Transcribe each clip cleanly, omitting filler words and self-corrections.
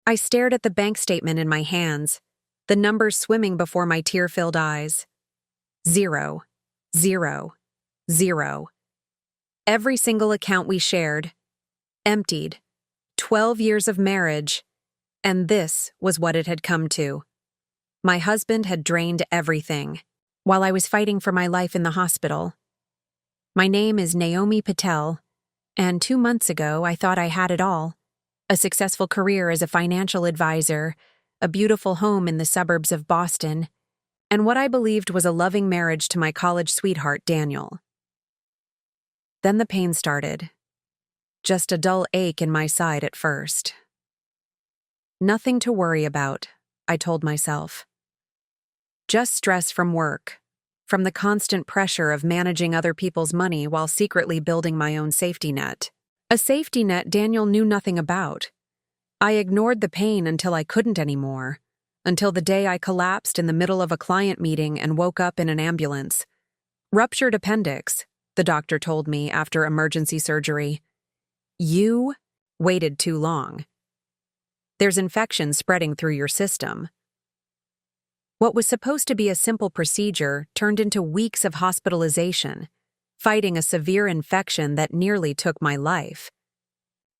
I stared at the bank statement in my hands, the numbers swimming before my tear-filled eyes. 0, 0, 0. Every single account we shared. Emptied. 12 years of marriage. And this was what it had come to. My husband had drained everything, while I was fighting for my life in the hospital. My name is Naomi Patel, and 2 months ago I thought I had it all. A successful career as a financial advisor, a beautiful home in the suburbs of Boston, and what I believed was a loving marriage to my college sweetheart, Daniel. Then the pain started. Just a dull ache in my side at first. Nothing to worry about, I told myself. Just stress from work, from the constant pressure of managing other people's money while secretly building my own safety net. A safety net Daniel knew nothing about. I ignored the pain until I couldn't anymore, until the day I collapsed in the middle of a client meeting and woke up in an ambulance. Ruptured appendix, the doctor told me after emergency surgery. You waited too long. There's infection spreading through your system. What was supposed to be a simple procedure turned into weeks of hospitalization, fighting a severe infection that nearly took my life.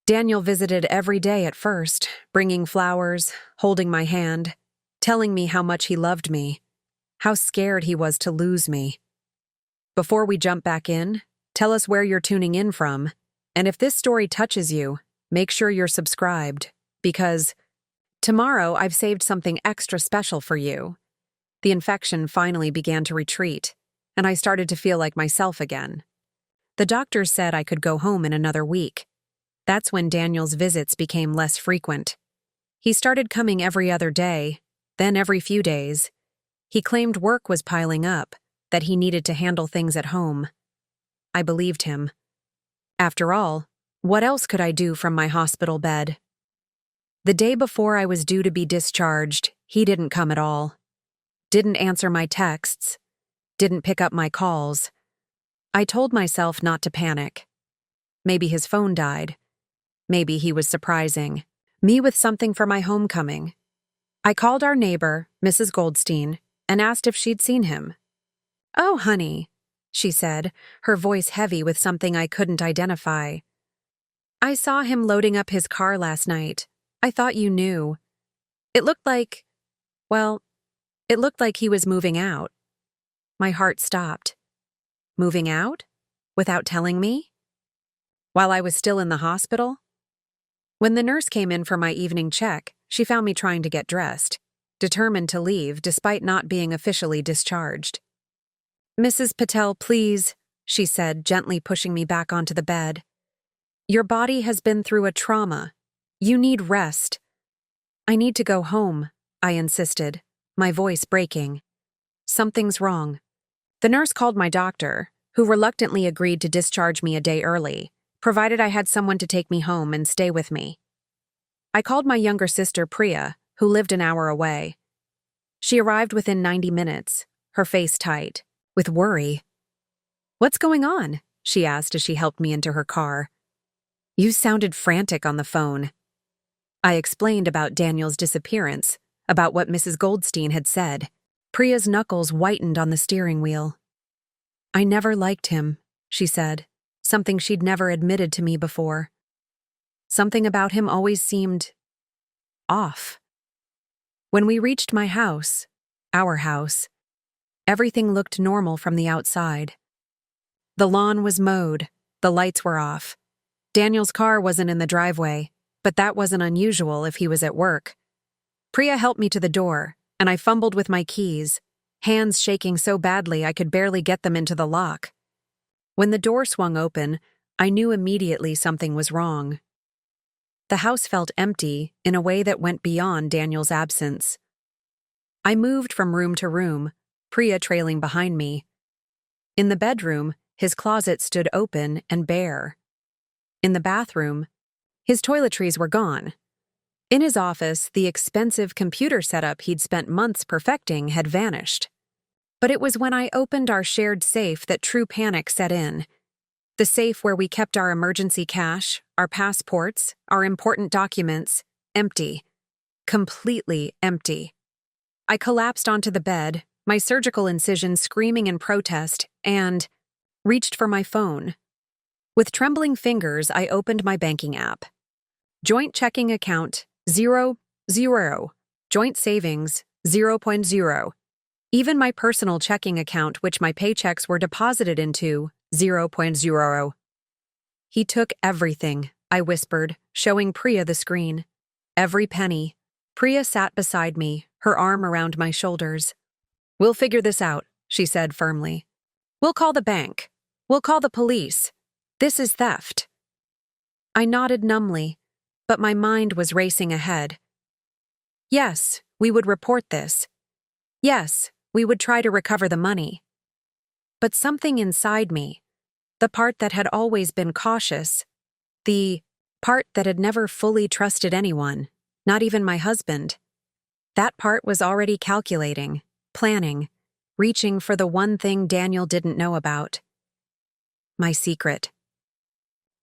Daniel visited every day at first, bringing flowers, holding my hand, telling me how much he loved me, how scared he was to lose me. Before we jump back in, tell us where you're tuning in from, and if this story touches you, make sure you're subscribed, because tomorrow I've saved something extra special for you. The infection finally began to retreat, and I started to feel like myself again. The doctors said I could go home in another week. That's when Daniel's visits became less frequent. He started coming every other day, then every few days. He claimed work was piling up, that he needed to handle things at home. I believed him. After all, what else could I do from my hospital bed? The day before I was due to be discharged, he didn't come at all. Didn't answer my texts. Didn't pick up my calls. I told myself not to panic. Maybe his phone died. Maybe he was surprising me with something for my homecoming. I called our neighbor, Mrs. Goldstein, and asked if she'd seen him. "Oh, honey," she said, her voice heavy with something I couldn't identify. "I saw him loading up his car last night. I thought you knew. It looked like he was moving out." My heart stopped. Moving out? Without telling me? While I was still in the hospital? When the nurse came in for my evening check, she found me trying to get dressed, determined to leave despite not being officially discharged. "Mrs. Patel, please," she said, gently pushing me back onto the bed. "Your body has been through a trauma. You need rest." "I need to go home," I insisted, my voice breaking. "Something's wrong." The nurse called my doctor, who reluctantly agreed to discharge me a day early, provided I had someone to take me home and stay with me. I called my younger sister, Priya, who lived an hour away. She arrived within 90 minutes, her face tight, with worry. "What's going on?" she asked as she helped me into her car. "You sounded frantic on the phone." I explained about Daniel's disappearance, about what Mrs. Goldstein had said. Priya's knuckles whitened on the steering wheel. "I never liked him," she said, something she'd never admitted to me before. Something about him always seemed off. When we reached my house, our house, everything looked normal from the outside. The lawn was mowed, the lights were off. Daniel's car wasn't in the driveway, but that wasn't unusual if he was at work. Priya helped me to the door, and I fumbled with my keys, hands shaking so badly I could barely get them into the lock. When the door swung open, I knew immediately something was wrong. The house felt empty in a way that went beyond Daniel's absence. I moved from room to room, Priya trailing behind me. In the bedroom, his closet stood open and bare. In the bathroom, his toiletries were gone. In his office, the expensive computer setup he'd spent months perfecting had vanished. But it was when I opened our shared safe that true panic set in. The safe where we kept our emergency cash, our passports, our important documents, empty. completely empty. I collapsed onto the bed, my surgical incision screaming in protest, and reached for my phone. With trembling fingers, I opened my banking app. Joint checking account, 0, 0. Joint savings, 0.0. Even my personal checking account, which my paychecks were deposited into, 0.0. He took everything, I whispered, showing Priya the screen. Every penny. Priya sat beside me, her arm around my shoulders. "We'll figure this out," she said firmly. "We'll call the bank. We'll call the police. This is theft." I nodded numbly, but my mind was racing ahead. Yes, we would report this. Yes, we would try to recover the money. But something inside me, the part that had always been cautious, the part that had never fully trusted anyone, not even my husband, that part was already calculating, planning, reaching for the one thing Daniel didn't know about. My secret.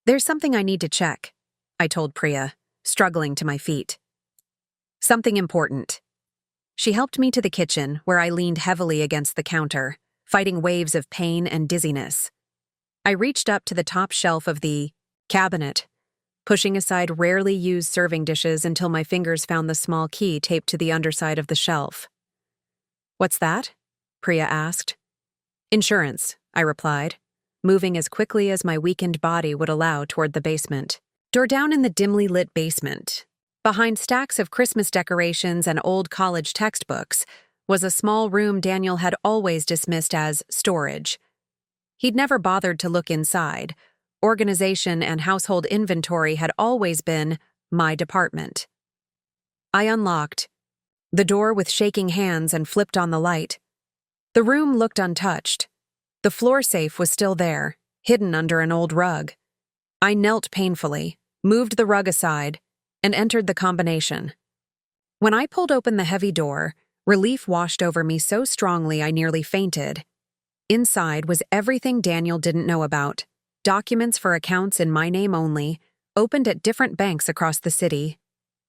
"There's something I need to check," I told Priya, struggling to my feet. "Something important." She helped me to the kitchen, where I leaned heavily against the counter, fighting waves of pain and dizziness. I reached up to the top shelf of the cabinet, pushing aside rarely used serving dishes until my fingers found the small key taped to the underside of the shelf. "What's that?" Priya asked. "Insurance," I replied, moving as quickly as my weakened body would allow toward the basement. Down in the dimly lit basement, behind stacks of Christmas decorations and old college textbooks, was a small room Daniel had always dismissed as storage. He'd never bothered to look inside. Organization and household inventory had always been my department. I unlocked the door with shaking hands and flipped on the light. The room looked untouched. The floor safe was still there, hidden under an old rug. I knelt painfully, moved the rug aside, and entered the combination. When I pulled open the heavy door, relief washed over me so strongly I nearly fainted. Inside was everything Daniel didn't know about. Documents for accounts in my name only, opened at different banks across the city.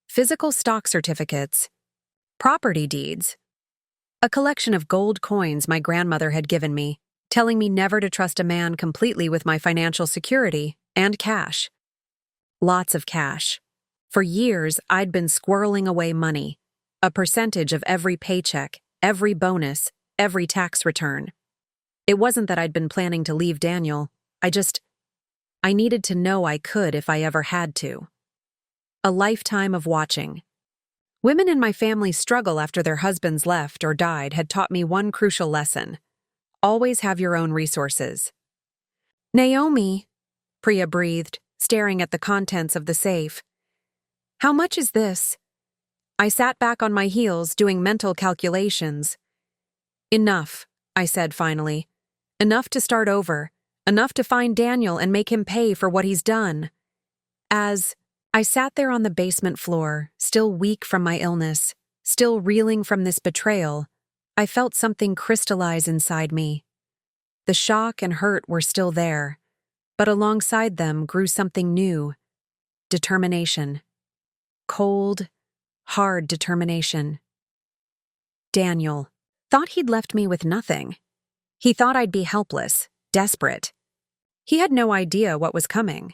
Physical stock certificates. Property deeds. A collection of gold coins my grandmother had given me, telling me never to trust a man completely with my financial security, and cash. Lots of cash. For years, I'd been squirreling away money, a percentage of every paycheck, every bonus, every tax return. It wasn't that I'd been planning to leave Daniel, I needed to know I could if I ever had to. A lifetime of watching. Women in my family struggle after their husbands left or died had taught me one crucial lesson. Always have your own resources. "Naomi," Priya breathed, staring at the contents of the safe. "How much is this?" I sat back on my heels, doing mental calculations. "Enough," I said finally. "Enough to start over. Enough to find Daniel and make him pay for what he's done." As I sat there on the basement floor, still weak from my illness, still reeling from this betrayal, I felt something crystallize inside me. The shock and hurt were still there, but alongside them grew something new. Determination. Cold, hard determination. Daniel thought he'd left me with nothing. He thought I'd be helpless, desperate. He had no idea what was coming.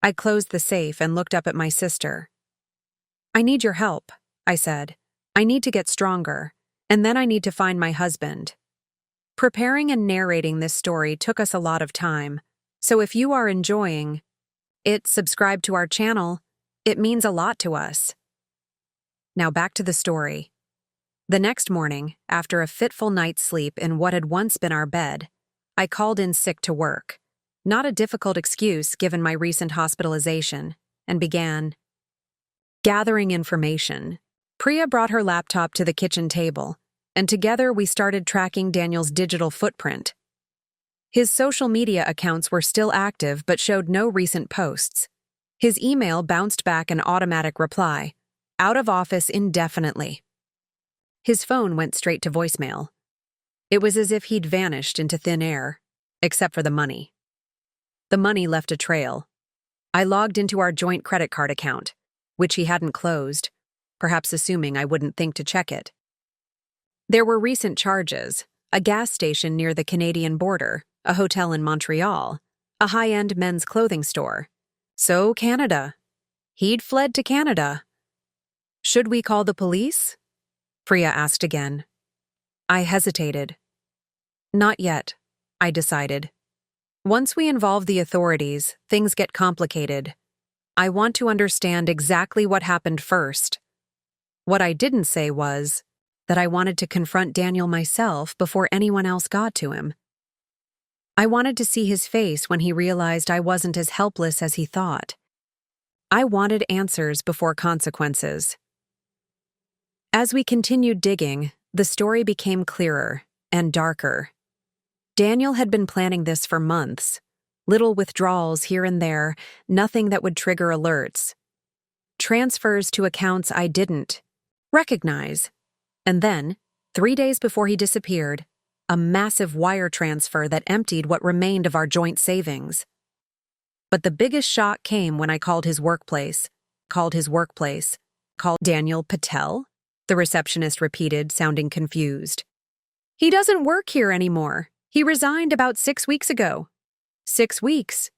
I closed the safe and looked up at my sister. "I need your help," I said. "I need to get stronger, and then I need to find my husband." Preparing and narrating this story took us a lot of time, so if you are enjoying it, subscribe to our channel. It means a lot to us. Now back to the story. The next morning, after a fitful night's sleep in what had once been our bed, I called in sick to work. Not a difficult excuse given my recent hospitalization, and began gathering information. Priya brought her laptop to the kitchen table, and together we started tracking Daniel's digital footprint. His social media accounts were still active but showed no recent posts. His email bounced back an automatic reply, "Out of office indefinitely." His phone went straight to voicemail. It was as if he'd vanished into thin air, except for the money. The money left a trail. I logged into our joint credit card account, which he hadn't closed. perhaps assuming I wouldn't think to check it. There were recent charges: a gas station near the Canadian border, a hotel in Montreal, a high-end men's clothing store. So Canada. He'd fled to Canada. Should we call the police? Priya asked again. I hesitated. Not yet, I decided. Once we involve the authorities, things get complicated. I want to understand exactly what happened first. What I didn't say was that I wanted to confront Daniel myself before anyone else got to him. I wanted to see his face when he realized I wasn't as helpless as he thought. I wanted answers before consequences. As we continued digging, the story became clearer and darker. Daniel had been planning this for months. Little withdrawals here and there, nothing that would trigger alerts. Transfers to accounts I didn't recognize. And then, 3 days before he disappeared, a massive wire transfer that emptied what remained of our joint savings. But the biggest shock came when I called his workplace. Called Daniel Patel? The receptionist repeated, sounding confused. He doesn't work here anymore. He resigned about 6 weeks ago. 6 weeks.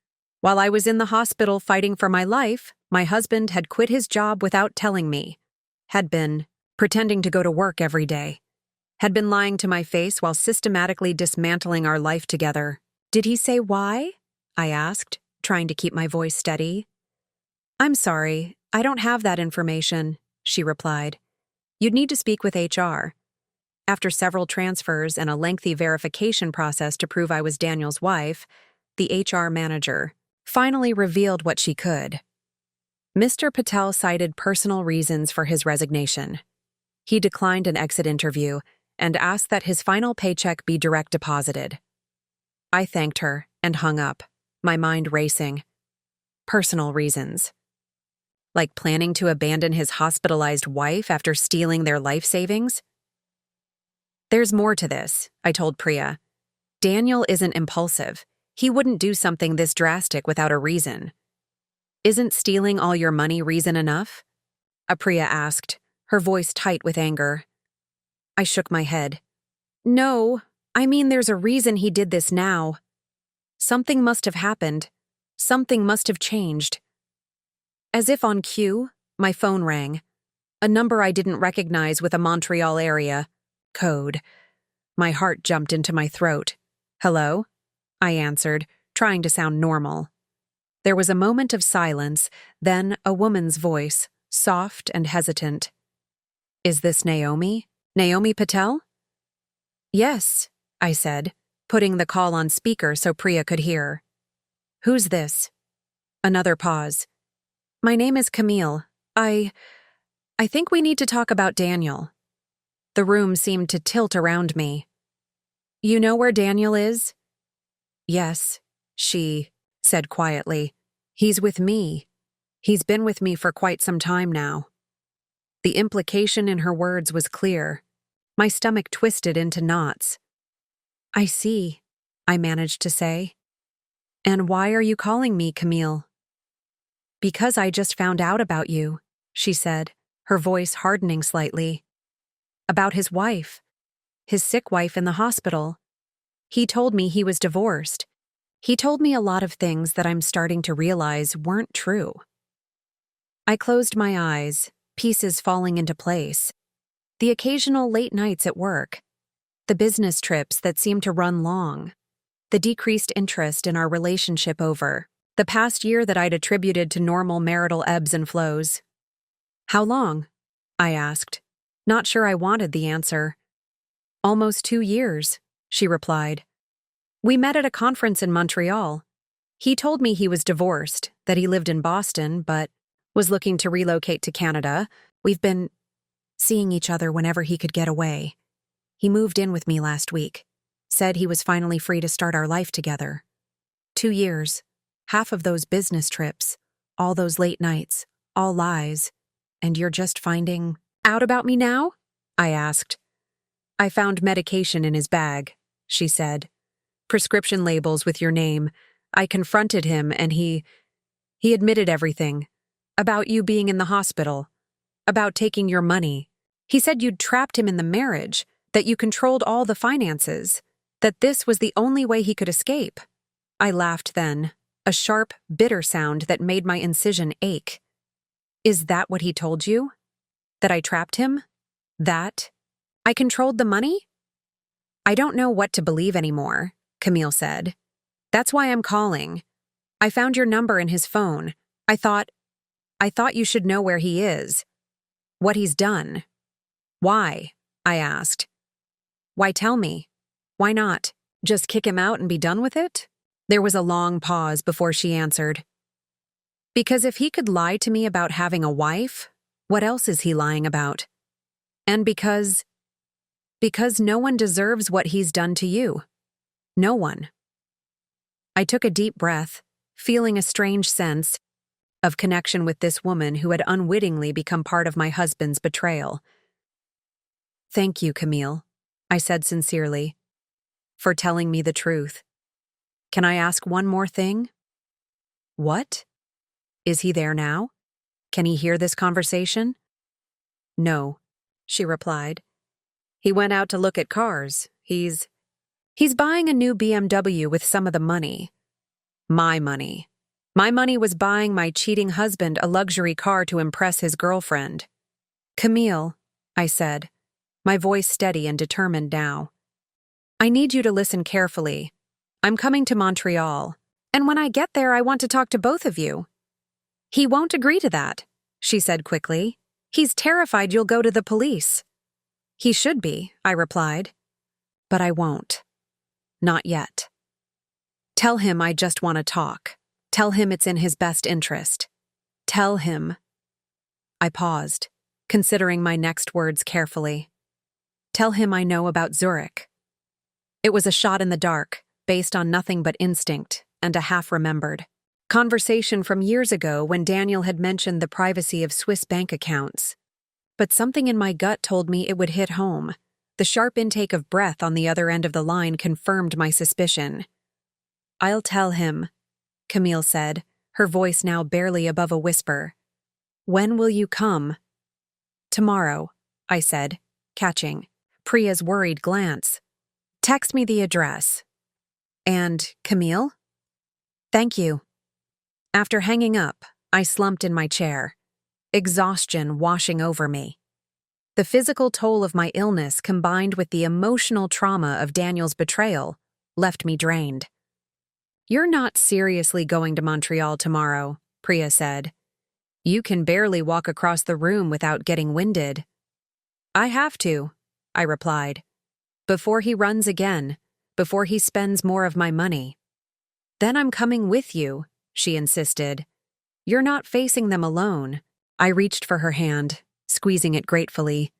While I was in the hospital fighting for my life, my husband had quit his job without telling me. Had been pretending to go to work every day. Had been lying to my face while systematically dismantling our life together. Did he say why? I asked, trying to keep my voice steady. I'm sorry, I don't have that information, she replied. You'd need to speak with HR. After several transfers and a lengthy verification process to prove I was Daniel's wife, the HR manager finally revealed what she could. Mr. Patel cited personal reasons for his resignation. He declined an exit interview and asked that his final paycheck be direct deposited. I thanked her and hung up, my mind racing. Personal reasons. Like planning to abandon his hospitalized wife after stealing their life savings? There's more to this, I told Priya. Daniel isn't impulsive. He wouldn't do something this drastic without a reason. Isn't stealing all your money reason enough? Priya asked, her voice tight with anger. I shook my head. No, I mean there's a reason he did this now. Something must have happened. Something must have changed. As if on cue, my phone rang. A number I didn't recognize with a Montreal area code. My heart jumped into my throat. Hello? I answered, trying to sound normal. There was a moment of silence, then a woman's voice, soft and hesitant. Is this Naomi? Naomi Patel? Yes, I said, putting the call on speaker so Priya could hear. Who's this? Another pause. My name is Camille. I think we need to talk about Daniel. The room seemed to tilt around me. You know where Daniel is? Yes, she said quietly. He's with me. He's been with me for quite some time now. The implication in her words was clear. My stomach twisted into knots. I see, I managed to say. And why are you calling me, Camille? Because I just found out about you, she said, her voice hardening slightly. About his wife. His sick wife in the hospital. He told me he was divorced. He told me a lot of things that I'm starting to realize weren't true. I closed my eyes, pieces falling into place. The occasional late nights at work. The business trips that seemed to run long. The decreased interest in our relationship over the past year that I'd attributed to normal marital ebbs and flows. How long? I asked, not sure I wanted the answer. Almost 2 years, she replied. We met at a conference in Montreal. He told me he was divorced, that he lived in Boston, but was looking to relocate to Canada. We've been seeing each other whenever he could get away. He moved in with me last week, said he was finally free to start our life together. 2 years, half of those business trips, all those late nights, all lies, and you're just finding out about me now? I asked. I found medication in his bag, she said. Prescription labels with your name. I confronted him and he admitted everything. About you being in the hospital. about taking your money. He said you'd trapped him in the marriage, that you controlled all the finances, that this was the only way he could escape. I laughed then, a sharp, bitter sound that made my incision ache. Is that what he told you? That I trapped him? That I controlled the money? I don't know what to believe anymore, Camille said. That's why I'm calling. I found your number in his phone. I thought you should know where he is. What he's done. Why? I asked. Why tell me? Why not? Just kick him out and be done with it? There was a long pause before she answered. Because if he could lie to me about having a wife, what else is he lying about? And because no one deserves what he's done to you. No one. I took a deep breath, feeling a strange sense of connection with this woman who had unwittingly become part of my husband's betrayal. Thank you, Camille, I said sincerely, for telling me the truth. Can I ask one more thing? What? Is he there now? Can he hear this conversation? No, she replied. He went out to look at cars. He's buying a new BMW with some of the money. My money. My money was buying my cheating husband a luxury car to impress his girlfriend. Camille, I said, my voice steady and determined now. I need you to listen carefully. I'm coming to Montreal, and when I get there, I want to talk to both of you. He won't agree to that, she said quickly. He's terrified you'll go to the police. He should be, I replied. But I won't. Not yet. Tell him I just want to talk. Tell him it's in his best interest. Tell him. I paused, considering my next words carefully. Tell him I know about Zurich. It was a shot in the dark, based on nothing but instinct and a half-remembered conversation from years ago when Daniel had mentioned the privacy of Swiss bank accounts. But something in my gut told me it would hit home. The sharp intake of breath on the other end of the line confirmed my suspicion. I'll tell him, Camille said, her voice now barely above a whisper. When will you come? Tomorrow, I said, catching Priya's worried glance. Text me the address. And Camille? Thank you. After hanging up, I slumped in my chair, exhaustion washing over me. The physical toll of my illness combined with the emotional trauma of Daniel's betrayal left me drained. You're not seriously going to Montreal tomorrow, Priya said. You can barely walk across the room without getting winded. I have to, I replied. Before he runs again, before he spends more of my money. Then I'm coming with you, she insisted. You're not facing them alone. I reached for her hand, squeezing it gratefully.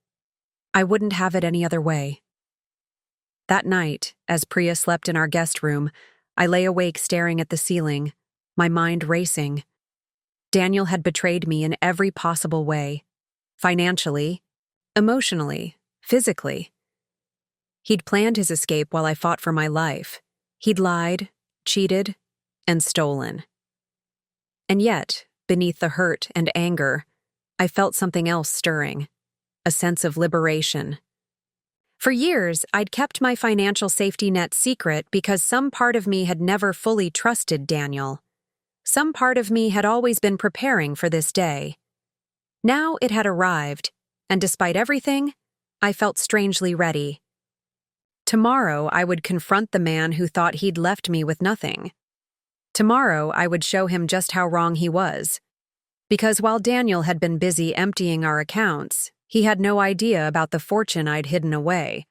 I wouldn't have it any other way. That night, as Priya slept in our guest room, I lay awake staring at the ceiling, my mind racing. Daniel had betrayed me in every possible way. Financially, emotionally, physically. He'd planned his escape while I fought for my life. He'd lied, cheated, and stolen. And yet, beneath the hurt and anger, I felt something else stirring, a sense of liberation. For years, I'd kept my financial safety net secret because some part of me had never fully trusted Daniel. Some part of me had always been preparing for this day. Now it had arrived, and despite everything, I felt strangely ready. Tomorrow I would confront the man who thought he'd left me with nothing. Tomorrow I would show him just how wrong he was. Because while Daniel had been busy emptying our accounts, he had no idea about the fortune I'd hidden away,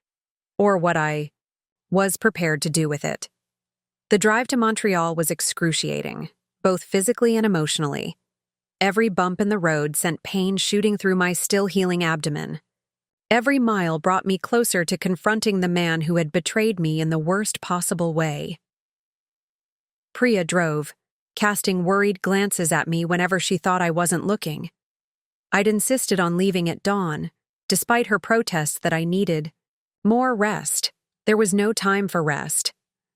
or what I was prepared to do with it. The drive to Montreal was excruciating, both physically and emotionally. Every bump in the road sent pain shooting through my still-healing abdomen. Every mile brought me closer to confronting the man who had betrayed me in the worst possible way. Priya drove, casting worried glances at me whenever she thought I wasn't looking. I'd insisted on leaving at dawn, despite her protests that I needed more rest. There was no time for rest.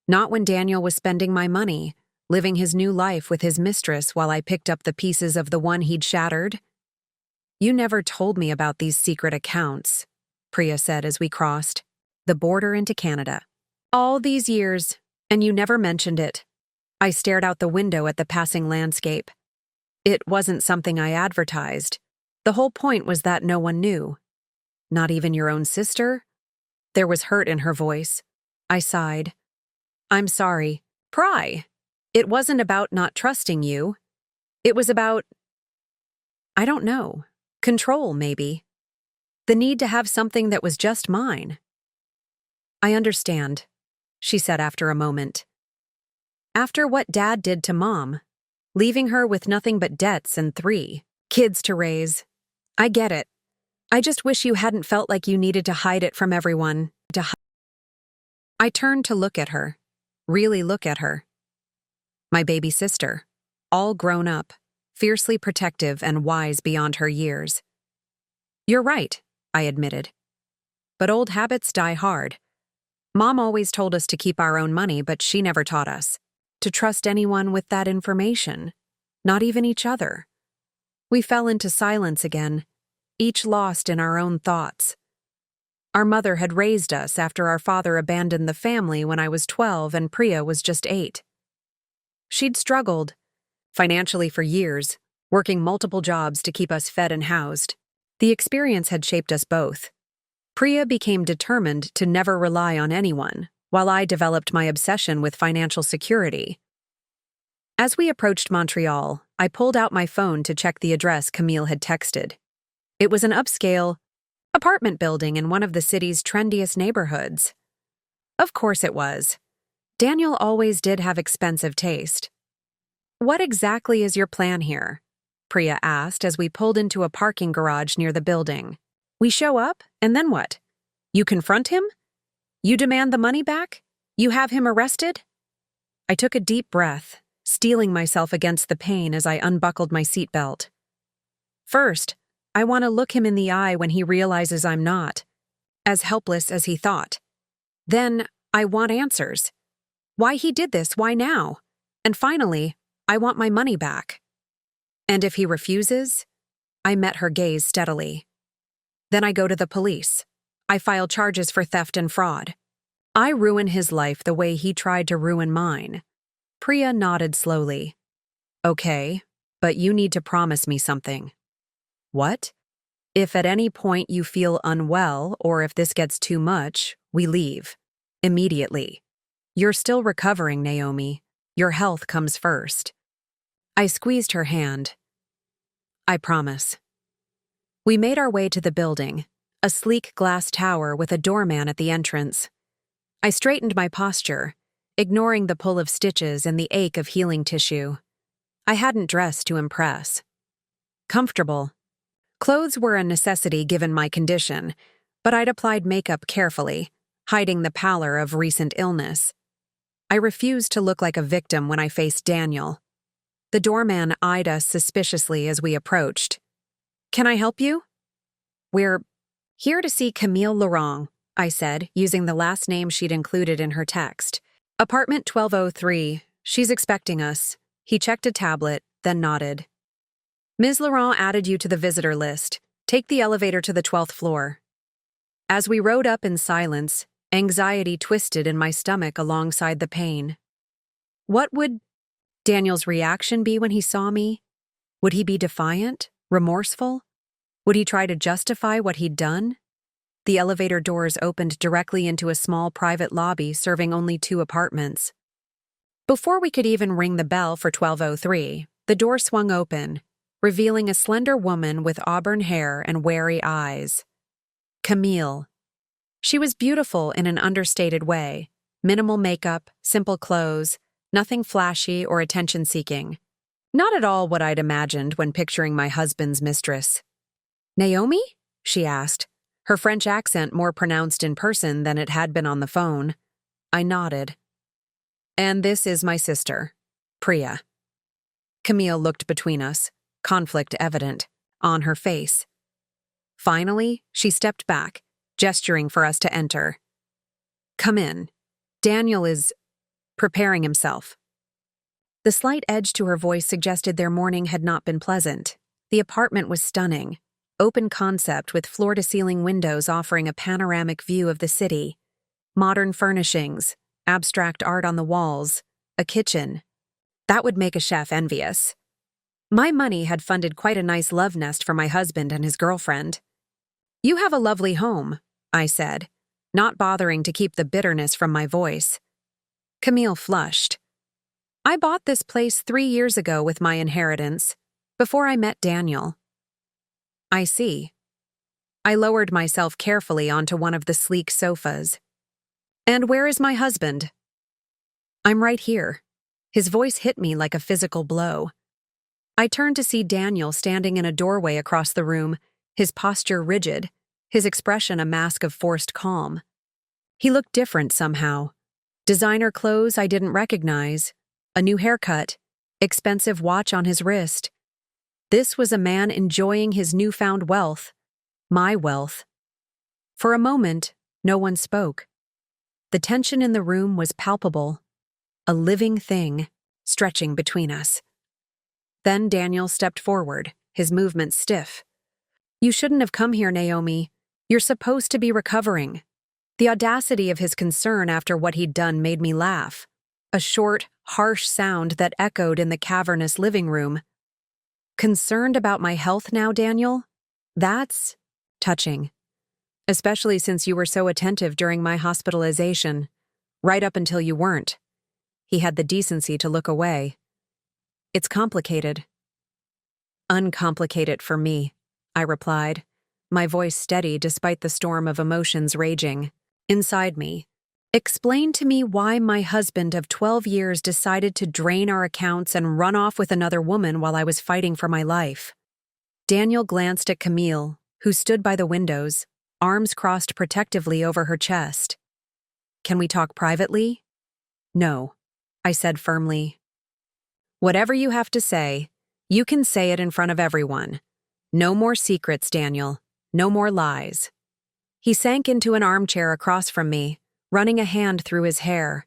Not when Daniel was spending my money, living his new life with his mistress while I picked up the pieces of the one he'd shattered. You never told me about these secret accounts, Priya said as we crossed the border into Canada. All these years, and you never mentioned it. I stared out the window at the passing landscape. It wasn't something I advertised. The whole point was that no one knew. Not even your own sister? There was hurt in her voice. I sighed. I'm sorry. Pry. It wasn't about not trusting you. It was about, I don't know, control, maybe. The need to have something that was just mine. I understand, she said after a moment. After what Dad did to Mom, leaving her with nothing but debts and 3 kids to raise. I get it. I just wish you hadn't felt like you needed to hide it from everyone. I turned to look at her, really look at her. My baby sister, all grown up, fiercely protective and wise beyond her years. You're right, I admitted. But old habits die hard. Mom always told us to keep our own money, but she never taught us to trust anyone with that information, not even each other. We fell into silence again, each lost in our own thoughts. Our mother had raised us after our father abandoned the family when I was 12 and Priya was just 8. She'd struggled financially for years, working multiple jobs to keep us fed and housed. The experience had shaped us both. Priya became determined to never rely on anyone, while I developed my obsession with financial security. As we approached Montreal, I pulled out my phone to check the address Camille had texted. It was an upscale apartment building in one of the city's trendiest neighborhoods. Of course it was. Daniel always did have expensive taste. What exactly is your plan here? Priya asked as we pulled into a parking garage near the building. We show up, and then what? You confront him? You demand the money back? You have him arrested? I took a deep breath, steeling myself against the pain as I unbuckled my seatbelt. First, I want to look him in the eye when he realizes I'm not as helpless as he thought. Then, I want answers. Why he did this, why now? And finally, I want my money back. And if he refuses? I met her gaze steadily. Then I go to the police. I file charges for theft and fraud. I ruin his life the way he tried to ruin mine. Priya nodded slowly. Okay, but you need to promise me something. What? If at any point you feel unwell or if this gets too much, we leave. Immediately. You're still recovering, Naomi. Your health comes first. I squeezed her hand. I promise. We made our way to the building, a sleek glass tower with a doorman at the entrance. I straightened my posture, ignoring the pull of stitches and the ache of healing tissue. I hadn't dressed to impress. Comfortable. Clothes were a necessity given my condition, but I'd applied makeup carefully, hiding the pallor of recent illness. I refused to look like a victim when I faced Daniel. The doorman eyed us suspiciously as we approached. Can I help you? We're here to see Camille Laurent, I said, using the last name she'd included in her text. Apartment 1203. She's expecting us. He checked a tablet, then nodded. Ms. Laurent added you to the visitor list. Take the elevator to the 12th floor. As we rode up in silence, anxiety twisted in my stomach alongside the pain. What would Daniel's reaction be when he saw me? Would he be defiant? Remorseful? Would he try to justify what he'd done? The elevator doors opened directly into a small private lobby serving only 2 apartments. Before we could even ring the bell for 1203, the door swung open, revealing a slender woman with auburn hair and wary eyes. Camille. She was beautiful in an understated way. Minimal makeup, simple clothes, nothing flashy or attention-seeking. Not at all what I'd imagined when picturing my husband's mistress. Naomi? She asked, her French accent more pronounced in person than it had been on the phone. I nodded. And this is my sister, Priya. Camille looked between us, conflict evident, on her face. Finally, she stepped back, gesturing for us to enter. Come in. Daniel is preparing himself. The slight edge to her voice suggested their morning had not been pleasant. The apartment was stunning. open concept with floor-to-ceiling windows offering a panoramic view of the city, modern furnishings, abstract art on the walls, a kitchen. That would make a chef envious. My money had funded quite a nice love nest for my husband and his girlfriend. "You have a lovely home," I said, not bothering to keep the bitterness from my voice. Camille flushed. "I bought this place 3 years ago with my inheritance, before I met Daniel." "I see." I lowered myself carefully onto one of the sleek sofas. "And where is my husband?" "I'm right here." His voice hit me like a physical blow. I turned to see Daniel standing in a doorway across the room, his posture rigid, his expression a mask of forced calm. He looked different somehow. Designer clothes I didn't recognize, a new haircut, expensive watch on his wrist. This was a man enjoying his newfound wealth, my wealth. For a moment, no one spoke. The tension in the room was palpable, a living thing stretching between us. Then Daniel stepped forward, his movements stiff. "You shouldn't have come here, Naomi. You're supposed to be recovering." The audacity of his concern after what he'd done made me laugh. A short, harsh sound that echoed in the cavernous living room. "Concerned about my health now, Daniel? That's touching. Especially since you were so attentive during my hospitalization, right up until you weren't." He had the decency to look away. "It's complicated." "Uncomplicated for me," I replied, my voice steady despite the storm of emotions raging inside me. "Explain to me why my husband of 12 years decided to drain our accounts and run off with another woman while I was fighting for my life." Daniel glanced at Camille, who stood by the windows, arms crossed protectively over her chest. "Can we talk privately?" "No," I said firmly. "Whatever you have to say, you can say it in front of everyone. No more secrets, Daniel. No more lies." He sank into an armchair across from me, running a hand through his hair,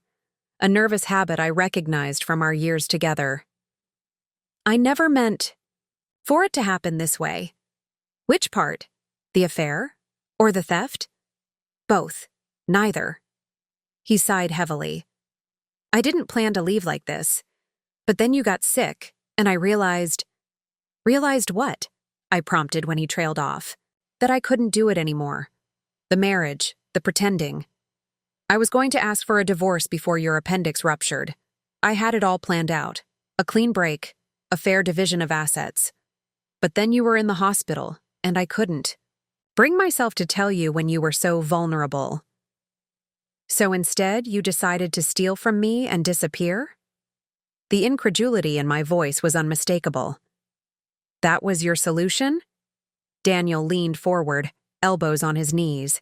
a nervous habit I recognized from our years together. "I never meant for it to happen this way." "Which part? The affair? Or the theft?" "Both. Neither." He sighed heavily. "I didn't plan to leave like this. But then you got sick, and I realized—" "Realized what?" I prompted when he trailed off. "That I couldn't do it anymore. The marriage, the pretending. I was going to ask for a divorce before your appendix ruptured. I had it all planned out. A clean break, a fair division of assets. But then you were in the hospital, and I couldn't bring myself to tell you when you were so vulnerable. So instead, you decided to steal from me and disappear?" The incredulity in my voice was unmistakable. "That was your solution?" Daniel leaned forward, elbows on his knees.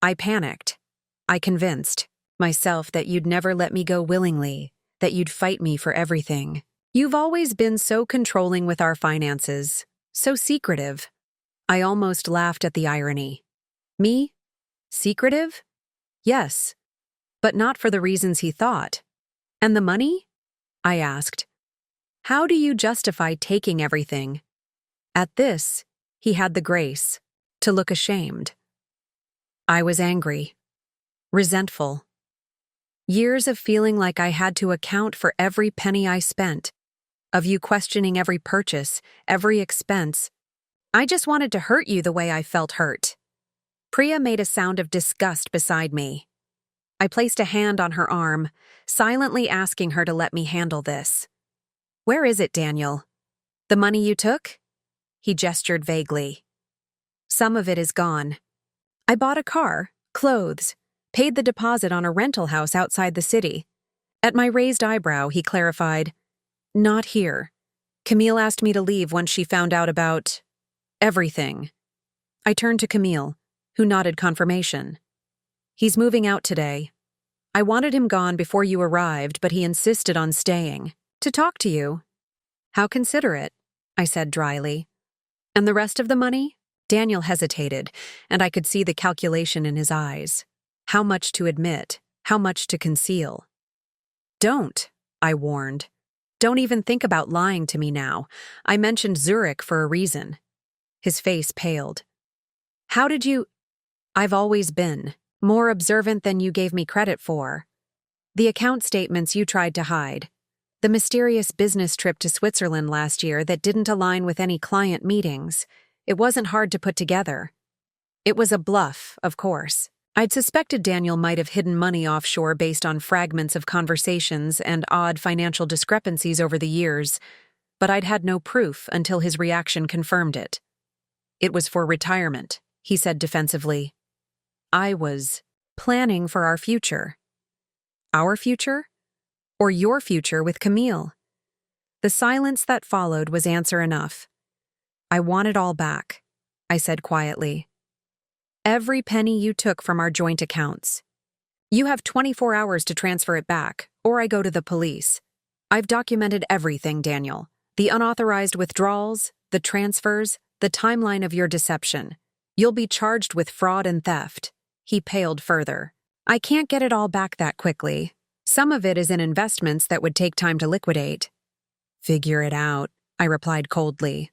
I panicked. I convinced myself that you'd never let me go willingly, that you'd fight me for everything. You've always been so controlling with our finances, so secretive. I almost laughed at the irony. Me? Secretive? Yes, but not for the reasons he thought. "And the money?" I asked. "How do you justify taking everything?" At this, he had the grace to look ashamed. I was angry, resentful. Years of feeling like I had to account for every penny I spent, of you questioning every purchase, every expense. I just wanted to hurt you the way I felt hurt. Priya made a sound of disgust beside me. I placed a hand on her arm, silently asking her to let me handle this. "Where is it, Daniel? The money you took?" He gestured vaguely. "Some of it is gone. I bought a car, clothes, paid the deposit on a rental house outside the city." At my raised eyebrow, he clarified, "Not here. Camille asked me to leave once she found out about everything." I turned to Camille, who nodded confirmation. "He's moving out today. I wanted him gone before you arrived, but he insisted on staying. To talk to you." "How considerate," I said dryly. "And the rest of the money?" Daniel hesitated, and I could see the calculation in his eyes. How much to admit, how much to conceal. "Don't," I warned. "Don't even think about lying to me now. I mentioned Zurich for a reason." His face paled. How did you— I've always been more observant than you gave me credit for. The account statements you tried to hide. The mysterious business trip to Switzerland last year that didn't align with any client meetings. It wasn't hard to put together. It was a bluff, of course. I'd suspected Daniel might have hidden money offshore based on fragments of conversations and odd financial discrepancies over the years, but I'd had no proof until his reaction confirmed it. It was for retirement, he said defensively. I was planning for our future. Our future? Or your future with Camille? The silence that followed was answer enough. I want it all back, I said quietly. Every penny you took from our joint accounts. You have 24 hours to transfer it back, or I go to the police. I've documented everything, Daniel. The unauthorized withdrawals, the transfers, the timeline of your deception. You'll be charged with fraud and theft. He paled further. I can't get it all back that quickly. Some of it is in investments that would take time to liquidate. Figure it out, I replied coldly.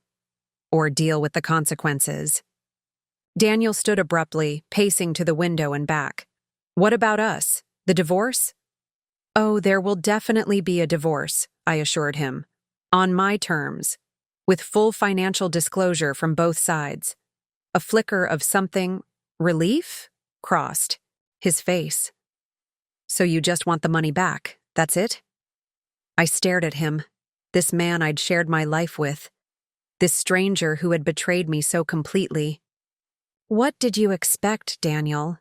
Or deal with the consequences. Daniel stood abruptly, pacing to the window and back. What about us? The divorce? Oh, there will definitely be a divorce, I assured him. On my terms. With full financial disclosure from both sides. A flicker of something— relief? Crossed his face. So you just want the money back, that's it? I stared at him. This man I'd shared my life with. This stranger who had betrayed me so completely. What did you expect, Daniel?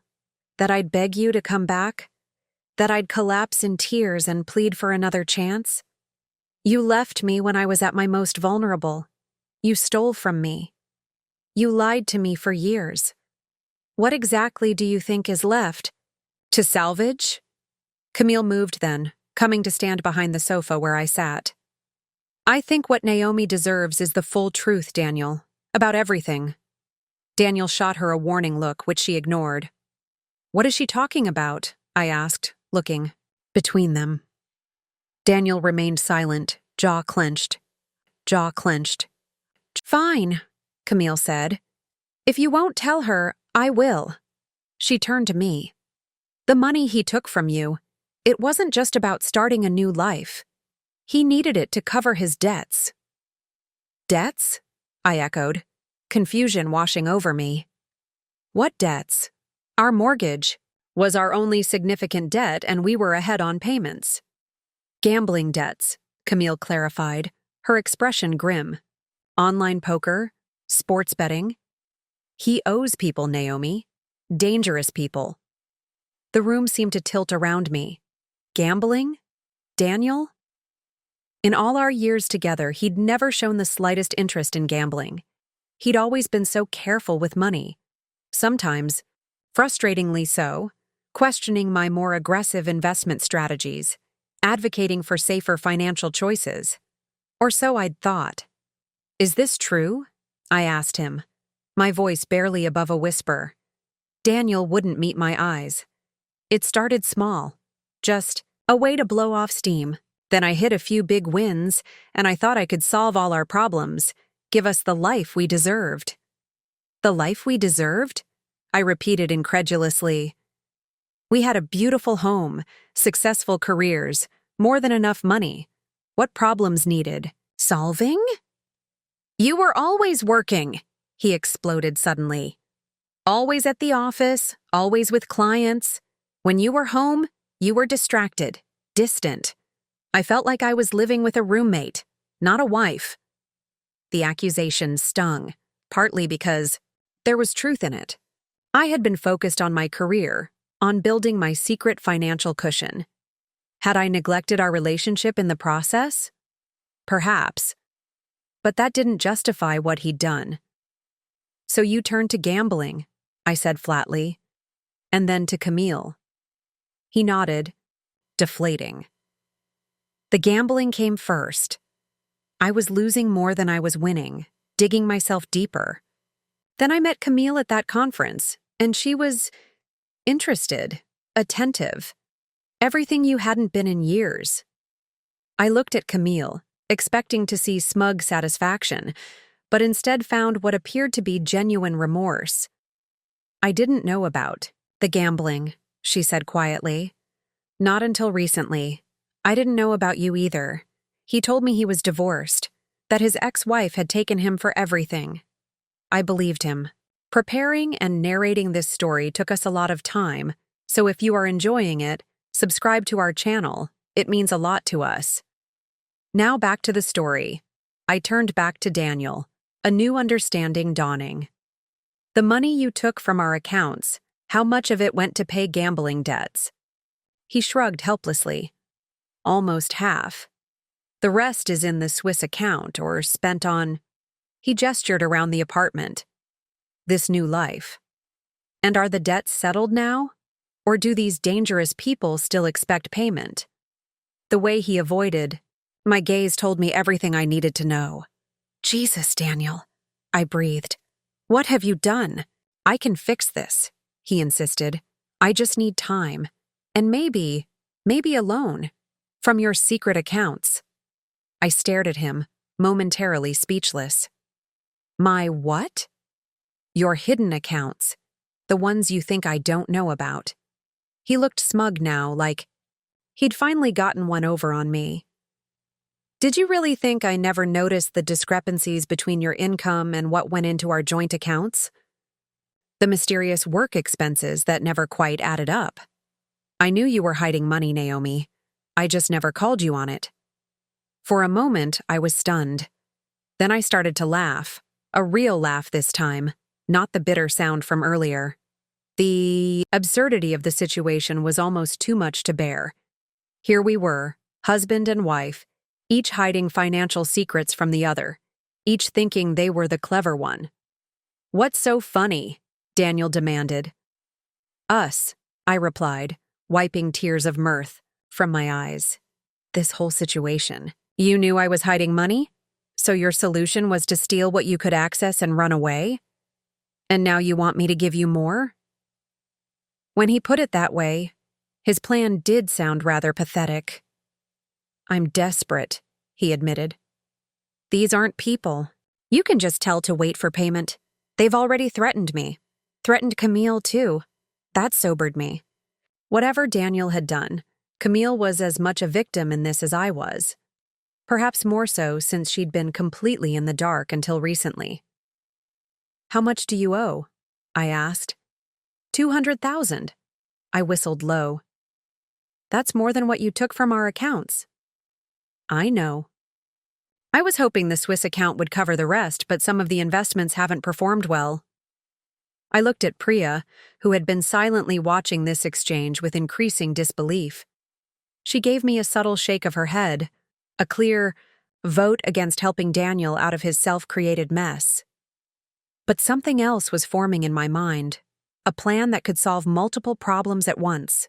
That I'd beg you to come back? That I'd collapse in tears and plead for another chance? You left me when I was at my most vulnerable. You stole from me. You lied to me for years. What exactly do you think is left? To salvage? Camille moved then, coming to stand behind the sofa where I sat. I think what Naomi deserves is the full truth, Daniel. About everything. Daniel shot her a warning look, which she ignored. What is she talking about? I asked, looking between them. Daniel remained silent, jaw clenched. Jaw clenched. Fine, Camille said. If you won't tell her, I will. She turned to me. The money he took from you, it wasn't just about starting a new life. He needed it to cover his debts. Debts? I echoed, confusion washing over me. What debts? Our mortgage was our only significant debt, and we were ahead on payments. Gambling debts, Camille clarified, her expression grim. Online poker, sports betting. He owes people, Naomi. Dangerous people. The room seemed to tilt around me. Gambling? Daniel? In all our years together, he'd never shown the slightest interest in gambling. He'd always been so careful with money. Sometimes, frustratingly so, questioning my more aggressive investment strategies, advocating for safer financial choices. Or so I'd thought. Is this true? I asked him, my voice barely above a whisper. Daniel wouldn't meet my eyes. It started small, just a way to blow off steam. Then I hit a few big wins, and I thought I could solve all our problems, give us the life we deserved. The life we deserved? I repeated incredulously. We had a beautiful home, successful careers, more than enough money. What problems needed solving? You were always working, he exploded suddenly. Always at the office, always with clients. When you were home, you were distracted, distant. I felt like I was living with a roommate, not a wife. The accusation stung, partly because there was truth in it. I had been focused on my career, on building my secret financial cushion. Had I neglected our relationship in the process? Perhaps. But that didn't justify what he'd done. So you turned to gambling, I said flatly, and then to Camille. He nodded, deflating. The gambling came first. I was losing more than I was winning, digging myself deeper. Then I met Camille at that conference, and she was interested, attentive. Everything you hadn't been in years. I looked at Camille, expecting to see smug satisfaction, but instead found what appeared to be genuine remorse. "I didn't know about the gambling," she said quietly. "Not until recently. I didn't know about you either. He told me he was divorced, that his ex-wife had taken him for everything." I believed him. Preparing and narrating this story took us a lot of time, so if you are enjoying it, subscribe to our channel. It means a lot to us. Now back to the story. I turned back to Daniel, a new understanding dawning. "The money you took from our accounts, how much of it went to pay gambling debts?" He shrugged helplessly. "Almost half. The rest is in the Swiss account or spent on—" He gestured around the apartment. "This new life. And are the debts settled now? Or do these dangerous people still expect payment?" The way he avoided my gaze told me everything I needed to know. "Jesus, Daniel," I breathed. "What have you done? I can fix this," he insisted. "I just need time. And maybe a loan. From your secret accounts." I stared at him, momentarily speechless. "My what?" "Your hidden accounts. The ones you think I don't know about." He looked smug now, like he'd finally gotten one over on me. "Did you really think I never noticed the discrepancies between your income and what went into our joint accounts? The mysterious work expenses that never quite added up. I knew you were hiding money, Naomi. I just never called you on it." For a moment, I was stunned. Then I started to laugh, a real laugh this time, not the bitter sound from earlier. The absurdity of the situation was almost too much to bear. Here we were, husband and wife, each hiding financial secrets from the other, each thinking they were the clever one. "What's so funny?" Daniel demanded. "Us," I replied, wiping tears of mirth from my eyes. "This whole situation. You knew I was hiding money? So your solution was to steal what you could access and run away? And now you want me to give you more?" When he put it that way, his plan did sound rather pathetic. "I'm desperate," he admitted. "These aren't people. You can just tell to wait for payment. They've already threatened me. Threatened Camille, too. That sobered me." Whatever Daniel had done, Camille was as much a victim in this as I was. Perhaps more so since she'd been completely in the dark until recently. "How much do you owe?" I asked. 200,000. I whistled low. "That's more than what you took from our accounts." "I know." "I was hoping the Swiss account would cover the rest, but some of the investments haven't performed well." I looked at Priya, who had been silently watching this exchange with increasing disbelief. She gave me a subtle shake of her head, a clear vote against helping Daniel out of his self-created mess. But something else was forming in my mind, a plan that could solve multiple problems at once.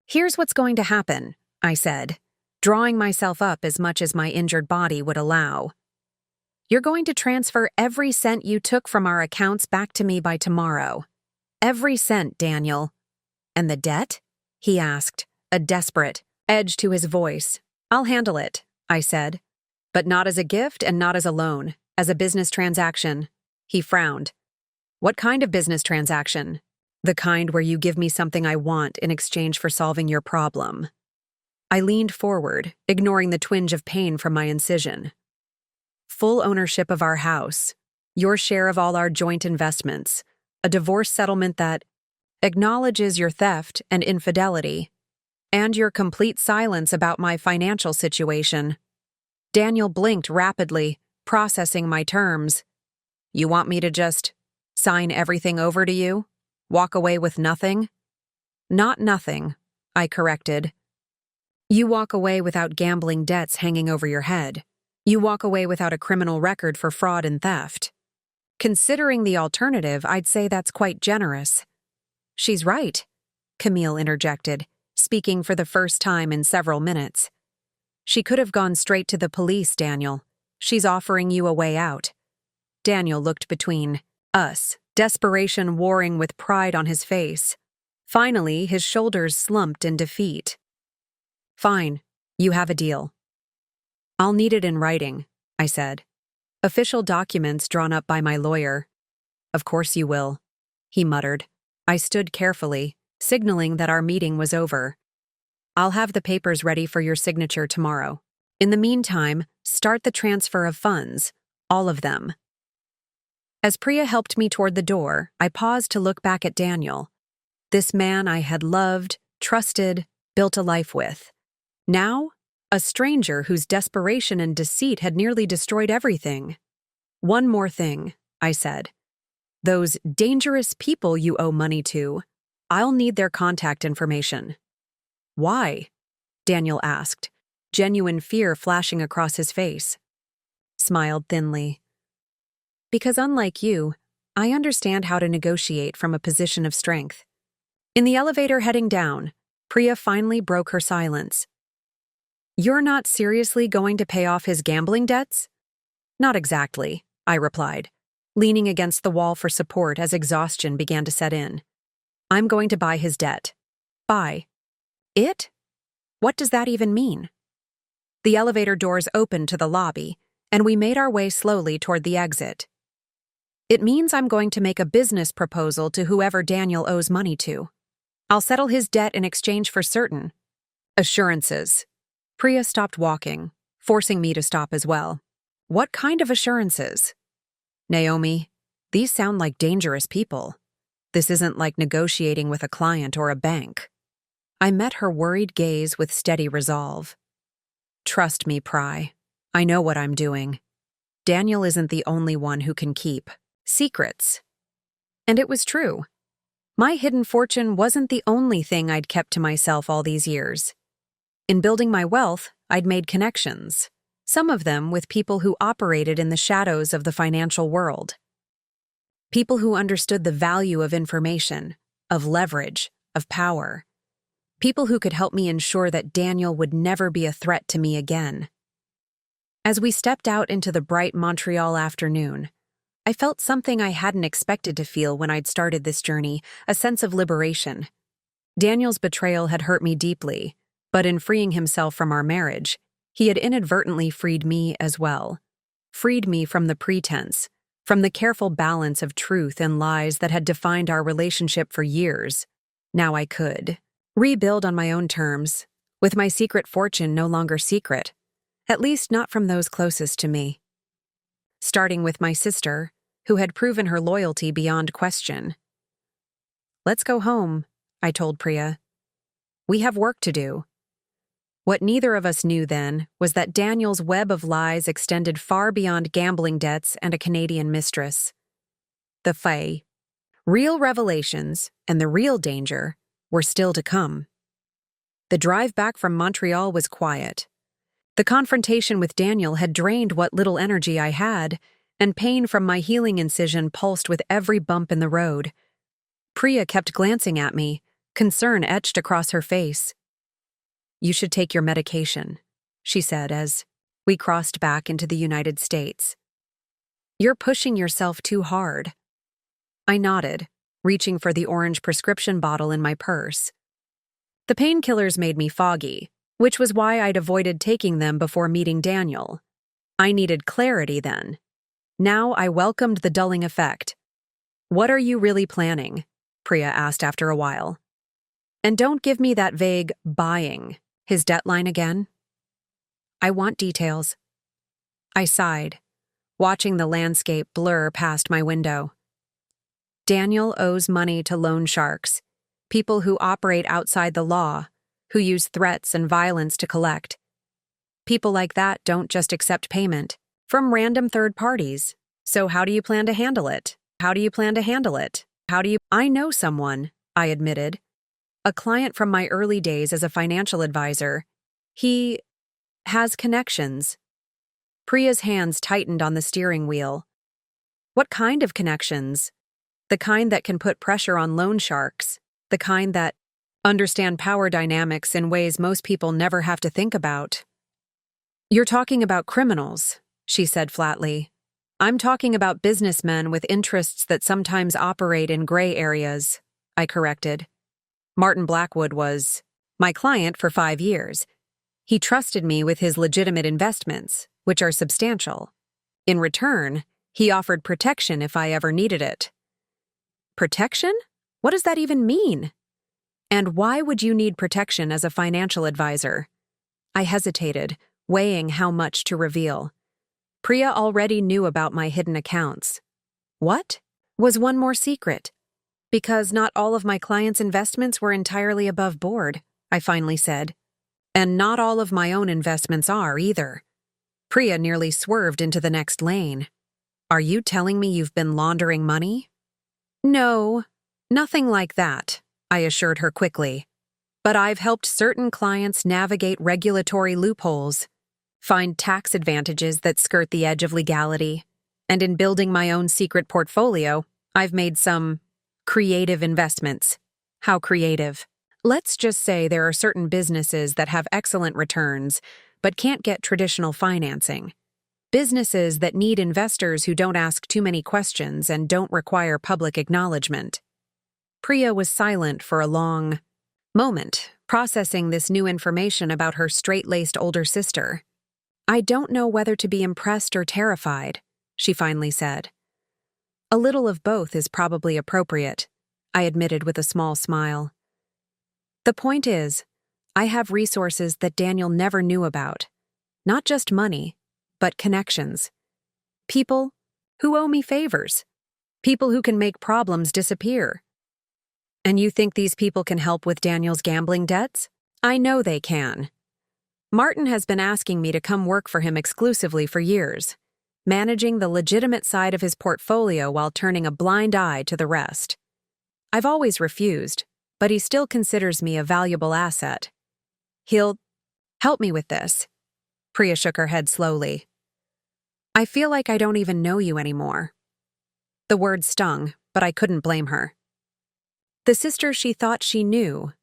"Here's what's going to happen," I said, drawing myself up as much as my injured body would allow. "You're going to transfer every cent you took from our accounts back to me by tomorrow. Every cent, Daniel." "And the debt?" he asked, a desperate edge to his voice. "I'll handle it," I said. "But not as a gift and not as a loan, as a business transaction." He frowned. "What kind of business transaction?" "The kind where you give me something I want in exchange for solving your problem." I leaned forward, ignoring the twinge of pain from my incision. "Full ownership of our house, your share of all our joint investments, a divorce settlement that acknowledges your theft and infidelity, and your complete silence about my financial situation." Daniel blinked rapidly, processing my terms. "You want me to just sign everything over to you? Walk away with nothing?" "Not nothing," I corrected. "You walk away without gambling debts hanging over your head. You walk away without a criminal record for fraud and theft. Considering the alternative, I'd say that's quite generous." "She's right," Camille interjected, speaking for the first time in several minutes. "She could have gone straight to the police, Daniel. She's offering you a way out." Daniel looked between us, desperation warring with pride on his face. Finally, his shoulders slumped in defeat. "Fine, you have a deal." "I'll need it in writing," I said. Official documents drawn up by my lawyer. Of course you will, he muttered. I stood carefully, signaling that our meeting was over. I'll have the papers ready for your signature tomorrow. In the meantime, start the transfer of funds, all of them. As Priya helped me toward the door, I paused to look back at Daniel. This man I had loved, trusted, built a life with. Now, a stranger whose desperation and deceit had nearly destroyed everything. One more thing, I said. Those dangerous people you owe money to, I'll need their contact information. Why? Daniel asked, genuine fear flashing across his face. Smiled thinly. Because unlike you, I understand how to negotiate from a position of strength. In the elevator heading down, Priya finally broke her silence. You're not seriously going to pay off his gambling debts? Not exactly, I replied, leaning against the wall for support as exhaustion began to set in. I'm going to buy his debt. Buy. It? What does that even mean? The elevator doors opened to the lobby, and we made our way slowly toward the exit. It means I'm going to make a business proposal to whoever Daniel owes money to. I'll settle his debt in exchange for certain assurances. Priya stopped walking, forcing me to stop as well. What kind of assurances? Naomi, these sound like dangerous people. This isn't like negotiating with a client or a bank. I met her worried gaze with steady resolve. Trust me, Pry. I know what I'm doing. Daniel isn't the only one who can keep secrets. And it was true. My hidden fortune wasn't the only thing I'd kept to myself all these years. In building my wealth, I'd made connections, some of them with people who operated in the shadows of the financial world. People who understood the value of information, of leverage, of power. People who could help me ensure that Daniel would never be a threat to me again. As we stepped out into the bright Montreal afternoon, I felt something I hadn't expected to feel when I'd started this journey, a sense of liberation. Daniel's betrayal had hurt me deeply, but in freeing himself from our marriage, he had inadvertently freed me as well. Freed me from the pretense, from the careful balance of truth and lies that had defined our relationship for years. Now I could rebuild on my own terms, with my secret fortune no longer secret, at least not from those closest to me. Starting with my sister, who had proven her loyalty beyond question. Let's go home, I told Priya. We have work to do. What neither of us knew then was that Daniel's web of lies extended far beyond gambling debts and a Canadian mistress. The Fae, real revelations, and the real danger were still to come. The drive back from Montreal was quiet. The confrontation with Daniel had drained what little energy I had, and pain from my healing incision pulsed with every bump in the road. Priya kept glancing at me, concern etched across her face. You should take your medication, she said as we crossed back into the United States. You're pushing yourself too hard. I nodded, reaching for the orange prescription bottle in my purse. The painkillers made me foggy, which was why I'd avoided taking them before meeting Daniel. I needed clarity then. Now I welcomed the dulling effect. What are you really planning? Priya asked after a while. And don't give me that vague buying, his debt line again. I want details. I sighed, watching the landscape blur past my window. Daniel owes money to loan sharks, people who operate outside the law, who use threats and violence to collect. People like that don't just accept payment from random third parties. So how do you plan to handle it? I know someone, I admitted. A client from my early days as a financial advisor. He has connections. Priya's hands tightened on the steering wheel. What kind of connections? The kind that can put pressure on loan sharks. The kind that understand power dynamics in ways most people never have to think about. You're talking about criminals, she said flatly. I'm talking about businessmen with interests that sometimes operate in gray areas, I corrected. Martin Blackwood was my client for 5 years. He trusted me with his legitimate investments, which are substantial. In return, he offered protection if I ever needed it. Protection? What does that even mean? And why would you need protection as a financial advisor? I hesitated, weighing how much to reveal. Priya already knew about my hidden accounts. What? Was one more secret? Because not all of my clients' investments were entirely above board, I finally said. And not all of my own investments are either. Priya nearly swerved into the next lane. Are you telling me you've been laundering money? No, nothing like that, I assured her quickly. But I've helped certain clients navigate regulatory loopholes, find tax advantages that skirt the edge of legality, and in building my own secret portfolio, I've made some creative investments. How creative? Let's just say there are certain businesses that have excellent returns, but can't get traditional financing. Businesses that need investors who don't ask too many questions and don't require public acknowledgement. Priya was silent for a long moment, processing this new information about her straight-laced older sister. I don't know whether to be impressed or terrified, she finally said. A little of both is probably appropriate, I admitted with a small smile. The point is, I have resources that Daniel never knew about. Not just money, but connections. People who owe me favors. People who can make problems disappear. And you think these people can help with Daniel's gambling debts? I know they can. Martin has been asking me to come work for him exclusively for years, managing the legitimate side of his portfolio while turning a blind eye to the rest. I've always refused, but he still considers me a valuable asset. He'll help me with this. Priya shook her head slowly. I feel like I don't even know you anymore. The word stung, but I couldn't blame her. The sister she thought she knew,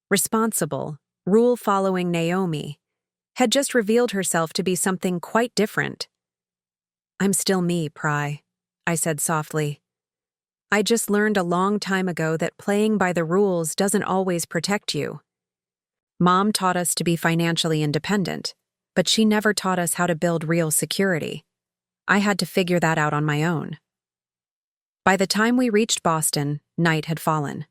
responsible, rule-following Naomi, had just revealed herself to be something quite different. I'm still me, Pry, I said softly. I just learned a long time ago that playing by the rules doesn't always protect you. Mom taught us to be financially independent, but she never taught us how to build real security. I had to figure that out on my own. By the time we reached Boston, night had fallen.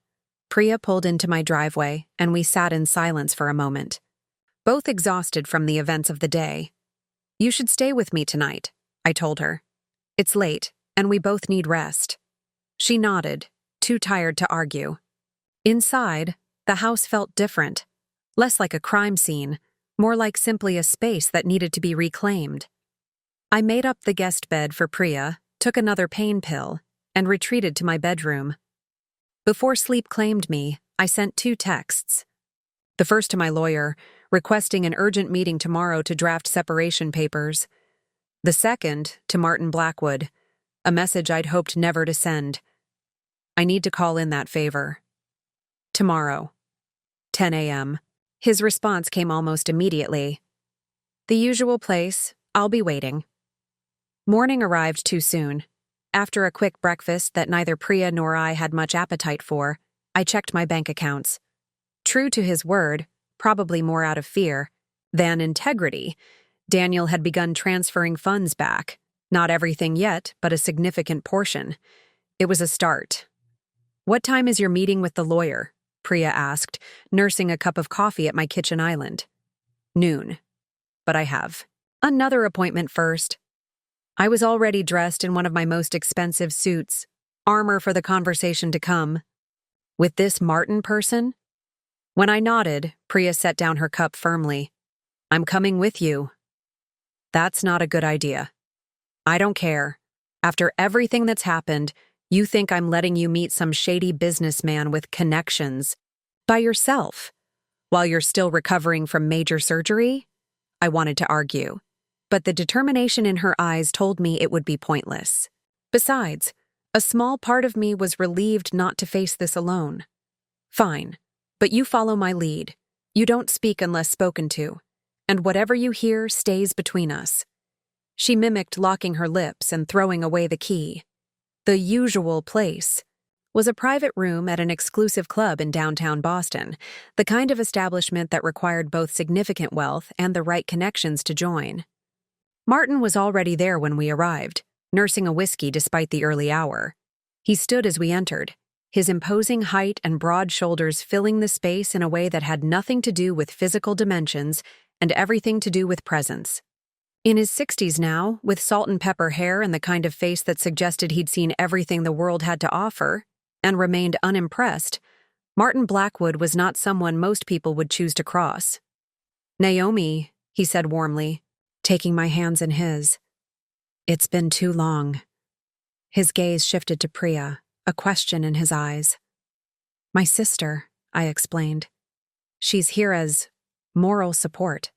Priya pulled into my driveway, and we sat in silence for a moment, both exhausted from the events of the day. You should stay with me tonight, I told her. It's late, and we both need rest. She nodded, too tired to argue. Inside, the house felt different, less like a crime scene, more like simply a space that needed to be reclaimed. I made up the guest bed for Priya, took another pain pill, and retreated to my bedroom. Before sleep claimed me, I sent 2 texts. The first to my lawyer, requesting an urgent meeting tomorrow to draft separation papers. The second to Martin Blackwood, a message I'd hoped never to send. I need to call in that favor. Tomorrow, 10 a.m. His response came almost immediately. The usual place, I'll be waiting. Morning arrived too soon. After a quick breakfast that neither Priya nor I had much appetite for, I checked my bank accounts. True to his word, probably more out of fear than integrity, Daniel had begun transferring funds back. Not everything yet, but a significant portion. It was a start. What time is your meeting with the lawyer? Priya asked, nursing a cup of coffee at my kitchen island. Noon. But I have another appointment first. I was already dressed in one of my most expensive suits, armor for the conversation to come. With this Martin person? When I nodded, Priya set down her cup firmly. I'm coming with you. That's not a good idea. I don't care. After everything that's happened, you think I'm letting you meet some shady businessman with connections by yourself while you're still recovering from major surgery? I wanted to argue, but the determination in her eyes told me it would be pointless. Besides, a small part of me was relieved not to face this alone. Fine, but you follow my lead. You don't speak unless spoken to, and whatever you hear stays between us. She mimicked locking her lips and throwing away the key. The usual place was a private room at an exclusive club in downtown Boston, the kind of establishment that required both significant wealth and the right connections to join. Martin was already there when we arrived, nursing a whiskey despite the early hour. He stood as we entered, his imposing height and broad shoulders filling the space in a way that had nothing to do with physical dimensions and everything to do with presence. In his 60s now, with salt and pepper hair and the kind of face that suggested he'd seen everything the world had to offer, and remained unimpressed, Martin Blackwood was not someone most people would choose to cross. "Naomi," he said warmly, taking my hands in his. "It's been too long." His gaze shifted to Priya, a question in his eyes. "My sister," I explained. "She's here as moral support."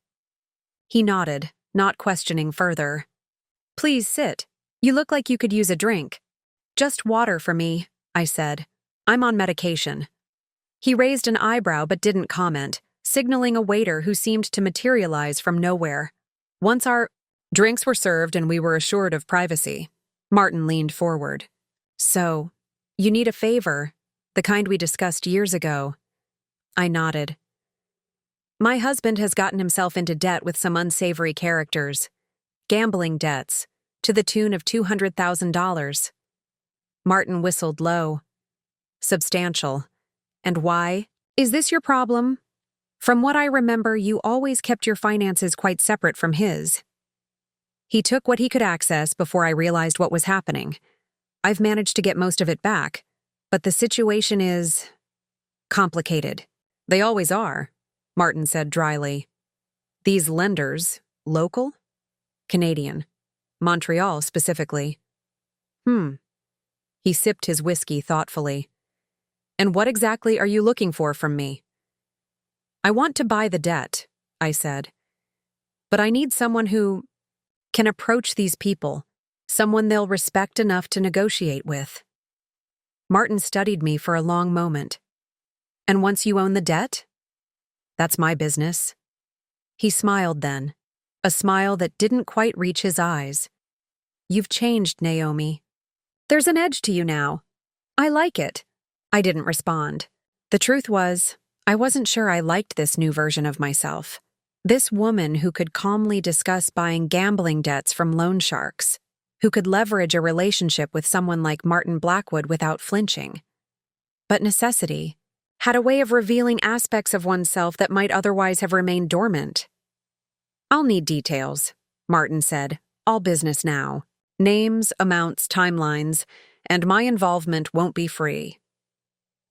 He nodded, not questioning further. "Please sit. You look like you could use a drink." "Just water for me," I said. "I'm on medication." He raised an eyebrow but didn't comment, signaling a waiter who seemed to materialize from nowhere. Once our drinks were served and we were assured of privacy, Martin leaned forward. "So, you need a favor, the kind we discussed years ago." I nodded. "My husband has gotten himself into debt with some unsavory characters. Gambling debts, to the tune of $200,000. Martin whistled low. "Substantial. And why? Is this your problem? From what I remember, you always kept your finances quite separate from his." He took what he could access before I realized what was happening. I've managed to get most of it back, but the situation is complicated. "They always are," Martin said dryly. "These lenders, local?" "Canadian. Montreal specifically." He sipped his whiskey thoughtfully. "And what exactly are you looking for from me?" "I want to buy the debt," I said. "But I need someone who can approach these people, someone they'll respect enough to negotiate with." Martin studied me for a long moment. "And once you own the debt?" "That's my business." He smiled then, a smile that didn't quite reach his eyes. "You've changed, Naomi. There's an edge to you now. I like it." I didn't respond. The truth was, I wasn't sure I liked this new version of myself. This woman who could calmly discuss buying gambling debts from loan sharks, who could leverage a relationship with someone like Martin Blackwood without flinching. But necessity had a way of revealing aspects of oneself that might otherwise have remained dormant. "I'll need details," Martin said, "all business now. Names, amounts, timelines, and my involvement won't be free."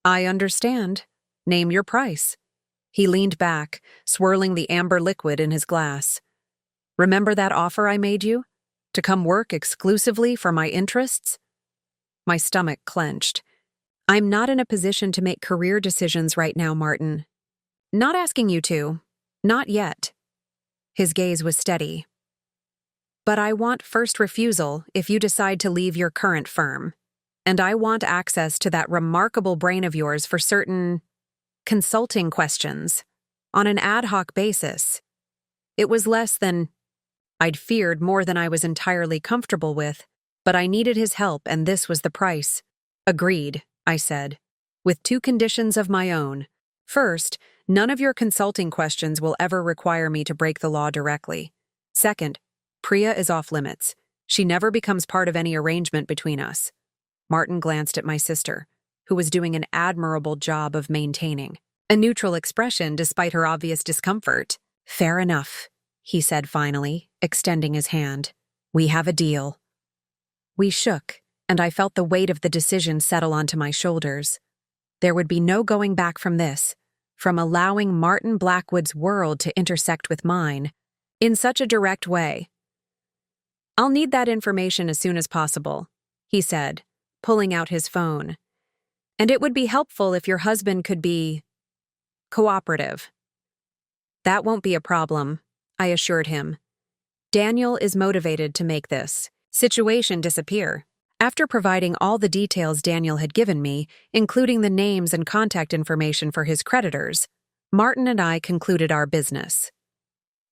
"I understand. Name your price." He leaned back, swirling the amber liquid in his glass. "Remember that offer I made you? To come work exclusively for my interests?" My stomach clenched. "I'm not in a position to make career decisions right now, Martin. Not asking you to. Not yet." His gaze was steady. "But I want first refusal if you decide to leave your current firm. And I want access to that remarkable brain of yours for certain consulting questions on an ad hoc basis." It was less than I'd feared, more than I was entirely comfortable with, but I needed his help and this was the price. "Agreed," I said, "with two conditions of my own. First, none of your consulting questions will ever require me to break the law directly. Second, Priya is off limits. She never becomes part of any arrangement between us." Martin glanced at my sister, who was doing an admirable job of maintaining a neutral expression despite her obvious discomfort. "Fair enough," he said finally, extending his hand. "We have a deal." We shook, and I felt the weight of the decision settle onto my shoulders. There would be no going back from this, from allowing Martin Blackwood's world to intersect with mine in such a direct way. "I'll need that information as soon as possible," he said, pulling out his phone. "And it would be helpful if your husband could be cooperative." "That won't be a problem," I assured him. "Daniel is motivated to make this situation disappear." After providing all the details Daniel had given me, including the names and contact information for his creditors, Martin and I concluded our business.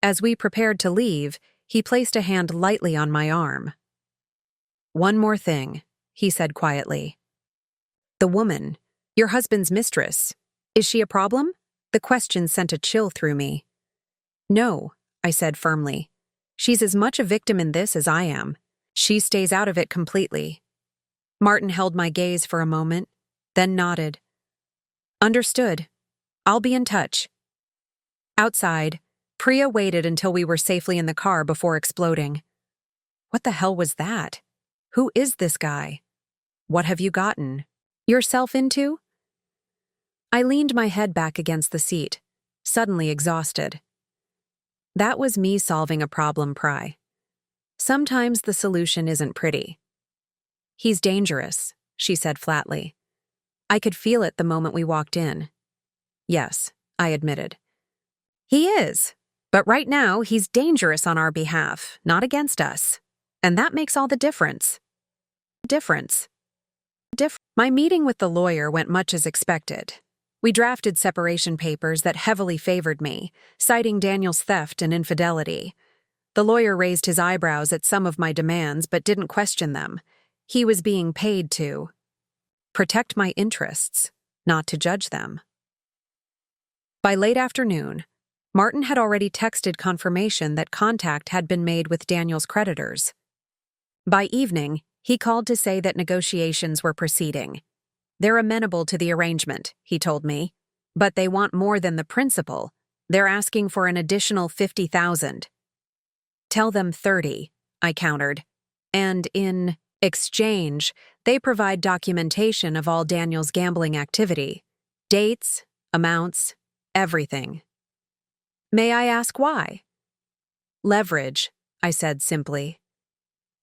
As we prepared to leave, he placed a hand lightly on my arm. "One more thing," he said quietly. "The woman, your husband's mistress, is she a problem?" The question sent a chill through me. "No," I said firmly. She's as much a victim in this as I am. She stays out of it completely. Martin held my gaze for a moment, then nodded. Understood. I'll be in touch. Outside, Priya waited until we were safely in the car before exploding. What the hell was that? Who is this guy? What have you gotten yourself into? I leaned my head back against the seat, suddenly exhausted. That was me solving a problem, Pry. Sometimes the solution isn't pretty. He's dangerous, she said flatly. I could feel it the moment we walked in. Yes, I admitted. He is, but right now he's dangerous on our behalf, not against us. And that makes all the difference. My meeting with the lawyer went much as expected. We drafted separation papers that heavily favored me, citing Daniel's theft and infidelity. The lawyer raised his eyebrows at some of my demands but didn't question them. He was being paid to protect my interests, not to judge them. By late afternoon, Martin had already texted confirmation that contact had been made with Daniel's creditors. By evening, he called to say that negotiations were proceeding. They're amenable to the arrangement, he told me, but they want more than the principal. They're asking for an additional $50,000. Tell them 30, I countered. And in exchange, they provide documentation of all Daniel's gambling activity. Dates, amounts, everything. May I ask why? Leverage, I said simply.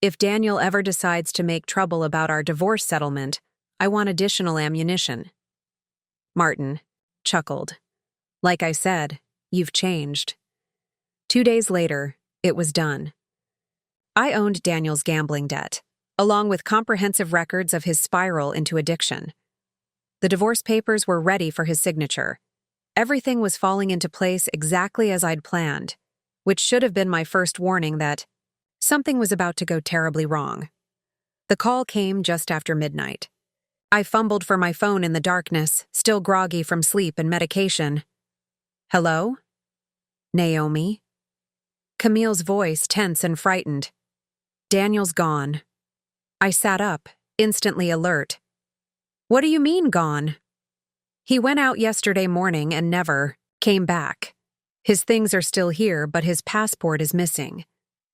If Daniel ever decides to make trouble about our divorce settlement, I want additional ammunition. Martin chuckled. Like I said, you've changed. 2 days later, it was done. I owned Daniel's gambling debt, along with comprehensive records of his spiral into addiction. The divorce papers were ready for his signature. Everything was falling into place exactly as I'd planned, which should have been my first warning that something was about to go terribly wrong. The call came just after midnight. I fumbled for my phone in the darkness, still groggy from sleep and medication. Hello? Naomi? Camille's voice tense and frightened. Daniel's gone. I sat up, instantly alert. What do you mean gone? He went out yesterday morning and never came back. His things are still here, but his passport is missing.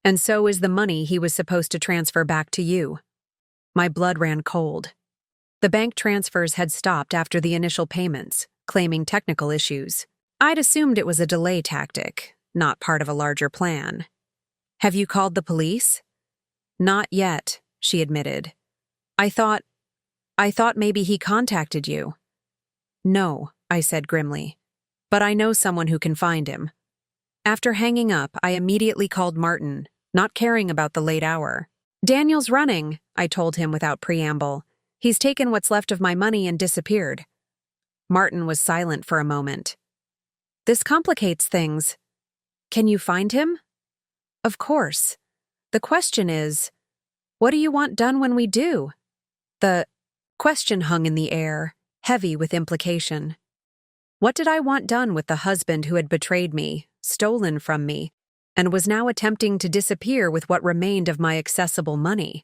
And so is the money he was supposed to transfer back to you. My blood ran cold. The bank transfers had stopped after the initial payments, claiming technical issues. I'd assumed it was a delay tactic, not part of a larger plan. Have you called the police? Not yet, she admitted. I thought maybe he contacted you. No, I said grimly. But I know someone who can find him. After hanging up, I immediately called Martin, not caring about the late hour. Daniel's running, I told him without preamble. He's taken what's left of my money and disappeared. Martin was silent for a moment. This complicates things. Can you find him? Of course. The question is, what do you want done when we do? The question hung in the air, heavy with implication. What did I want done with the husband who had betrayed me, stolen from me, and was now attempting to disappear with what remained of my accessible money?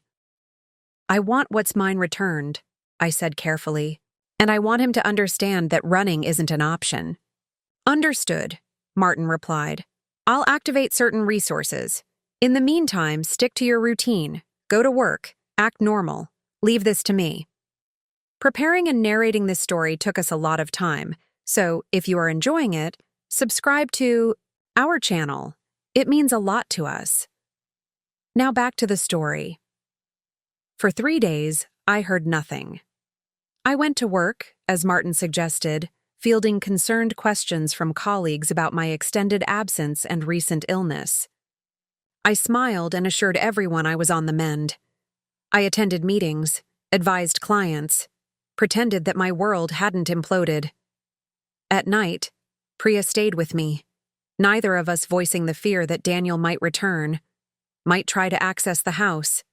I want what's mine returned, I said carefully, and I want him to understand that running isn't an option. Understood, Martin replied. I'll activate certain resources. In the meantime, stick to your routine. Go to work. Act normal. Leave this to me. Preparing and narrating this story took us a lot of time, so if you are enjoying it, subscribe to our channel. It means a lot to us. Now back to the story. For 3 days, I heard nothing. I went to work, as Martin suggested, fielding concerned questions from colleagues about my extended absence and recent illness. I smiled and assured everyone I was on the mend. I attended meetings, advised clients, pretended that my world hadn't imploded. At night, Priya stayed with me, neither of us voicing the fear that Daniel might return, might try to access the house,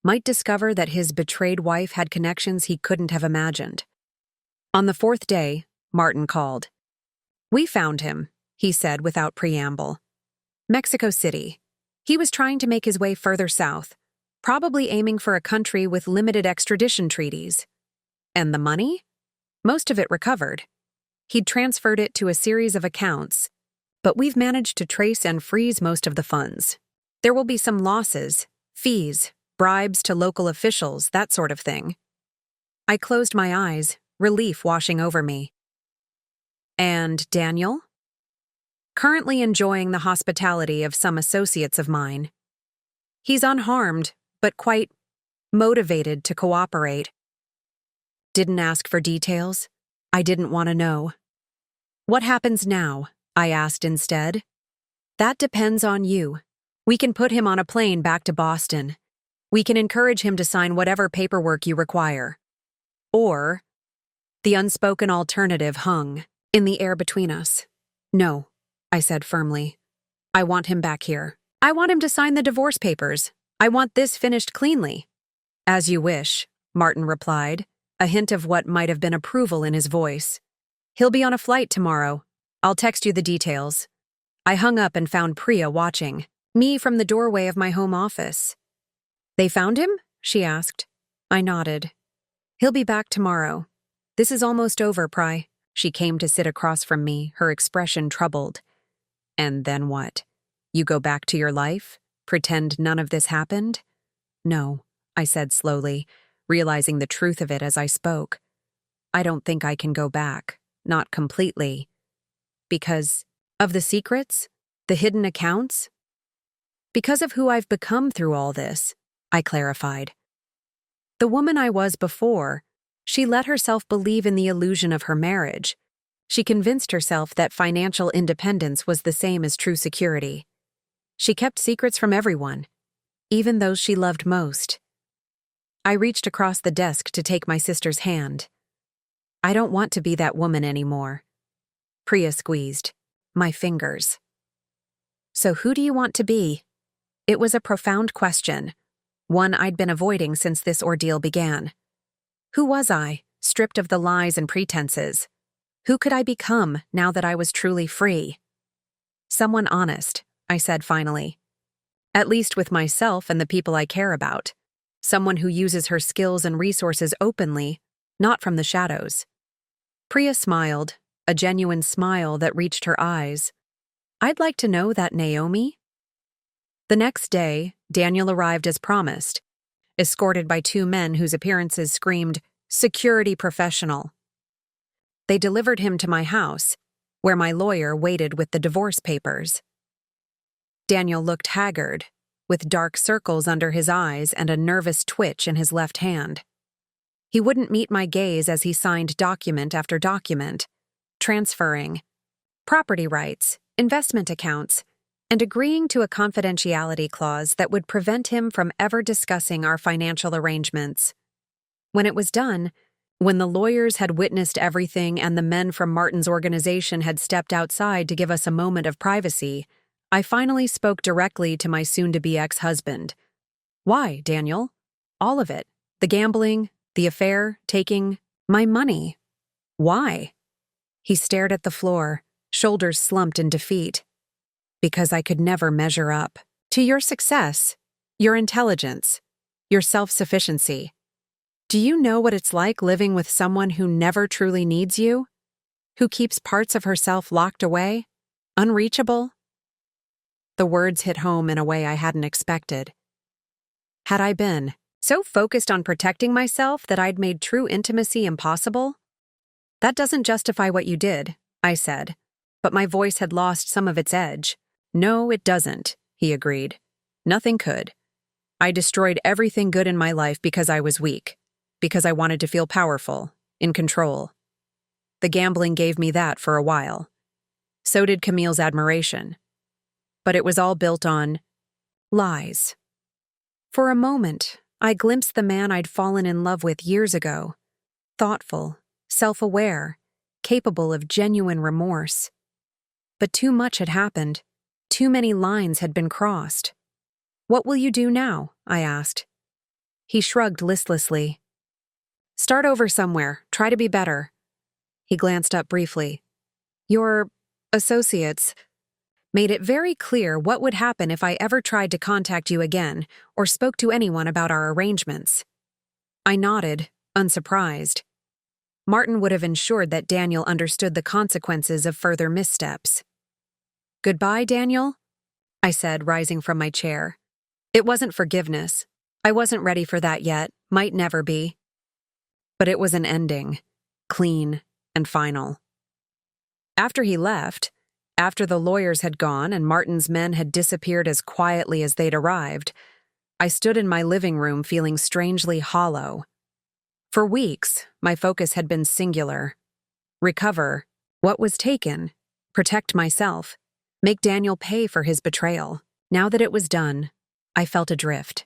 might discover that his betrayed wife had connections he couldn't have imagined. On the 4th day, Martin called. We found him, he said without preamble. Mexico City. He was trying to make his way further south, probably aiming for a country with limited extradition treaties. And the money? Most of it recovered. He'd transferred it to a series of accounts, but we've managed to trace and freeze most of the funds. There will be some losses, fees, bribes to local officials, that sort of thing. I closed my eyes, relief washing over me. And Daniel? Currently enjoying the hospitality of some associates of mine. He's unharmed, but quite motivated to cooperate. Didn't ask for details. I didn't want to know. What happens now? I asked instead. That depends on you. We can put him on a plane back to Boston. We can encourage him to sign whatever paperwork you require. Or, the unspoken alternative hung in the air between us. No, I said firmly. I want him back here. I want him to sign the divorce papers. I want this finished cleanly. As you wish, Martin replied, a hint of what might have been approval in his voice. He'll be on a flight tomorrow. I'll text you the details. I hung up and found Priya watching me from the doorway of my home office. They found him? She asked. I nodded. He'll be back tomorrow. This is almost over, Pri. She came to sit across from me, her expression troubled. And then what? You go back to your life? Pretend none of this happened? No, I said slowly, realizing the truth of it as I spoke. I don't think I can go back. Not completely. Because of the secrets? The hidden accounts? Because of who I've become through all this, I clarified. The woman I was before, she let herself believe in the illusion of her marriage. She convinced herself that financial independence was the same as true security. She kept secrets from everyone, even those she loved most. I reached across the desk to take my sister's hand. I don't want to be that woman anymore. Priya squeezed my fingers. So who do you want to be? It was a profound question, one I'd been avoiding since this ordeal began. Who was I, stripped of the lies and pretenses? Who could I become now that I was truly free? Someone honest, I said finally. At least with myself and the people I care about. Someone who uses her skills and resources openly, not from the shadows. Priya smiled, a genuine smile that reached her eyes. I'd like to know that, Naomi. The next day, Daniel arrived as promised, escorted by two men whose appearances screamed, security professional. They delivered him to my house, where my lawyer waited with the divorce papers. Daniel looked haggard, with dark circles under his eyes and a nervous twitch in his left hand. He wouldn't meet my gaze as he signed document after document, transferring property rights, investment accounts, and agreeing to a confidentiality clause that would prevent him from ever discussing our financial arrangements. When it was done, when the lawyers had witnessed everything and the men from Martin's organization had stepped outside to give us a moment of privacy, I finally spoke directly to my soon-to-be ex-husband. Why, Daniel? All of it. The gambling, the affair, taking my money. Why? He stared at the floor, shoulders slumped in defeat. Because I could never measure up to your success, your intelligence, your self-sufficiency. Do you know what it's like living with someone who never truly needs you? Who keeps parts of herself locked away? Unreachable? The words hit home in a way I hadn't expected. Had I been so focused on protecting myself that I'd made true intimacy impossible? That doesn't justify what you did, I said, but my voice had lost some of its edge. No, it doesn't, he agreed. Nothing could. I destroyed everything good in my life because I was weak, because I wanted to feel powerful, in control. The gambling gave me that for a while. So did Camille's admiration. But it was all built on lies. For a moment, I glimpsed the man I'd fallen in love with years ago. Thoughtful, self-aware, capable of genuine remorse. But too much had happened. Too many lines had been crossed. What will you do now? I asked. He shrugged listlessly. Start over somewhere. Try to be better. He glanced up briefly. Your associates, made it very clear what would happen if I ever tried to contact you again or spoke to anyone about our arrangements. I nodded, unsurprised. Martin would have ensured that Daniel understood the consequences of further missteps. "Goodbye, Daniel," I said, rising from my chair. It wasn't forgiveness. I wasn't ready for that yet, might never be. But it was an ending, clean and final. After he left, after the lawyers had gone and Martin's men had disappeared as quietly as they'd arrived, I stood in my living room feeling strangely hollow. For weeks, my focus had been singular. Recover what was taken, protect myself, make Daniel pay for his betrayal. Now that it was done, I felt adrift.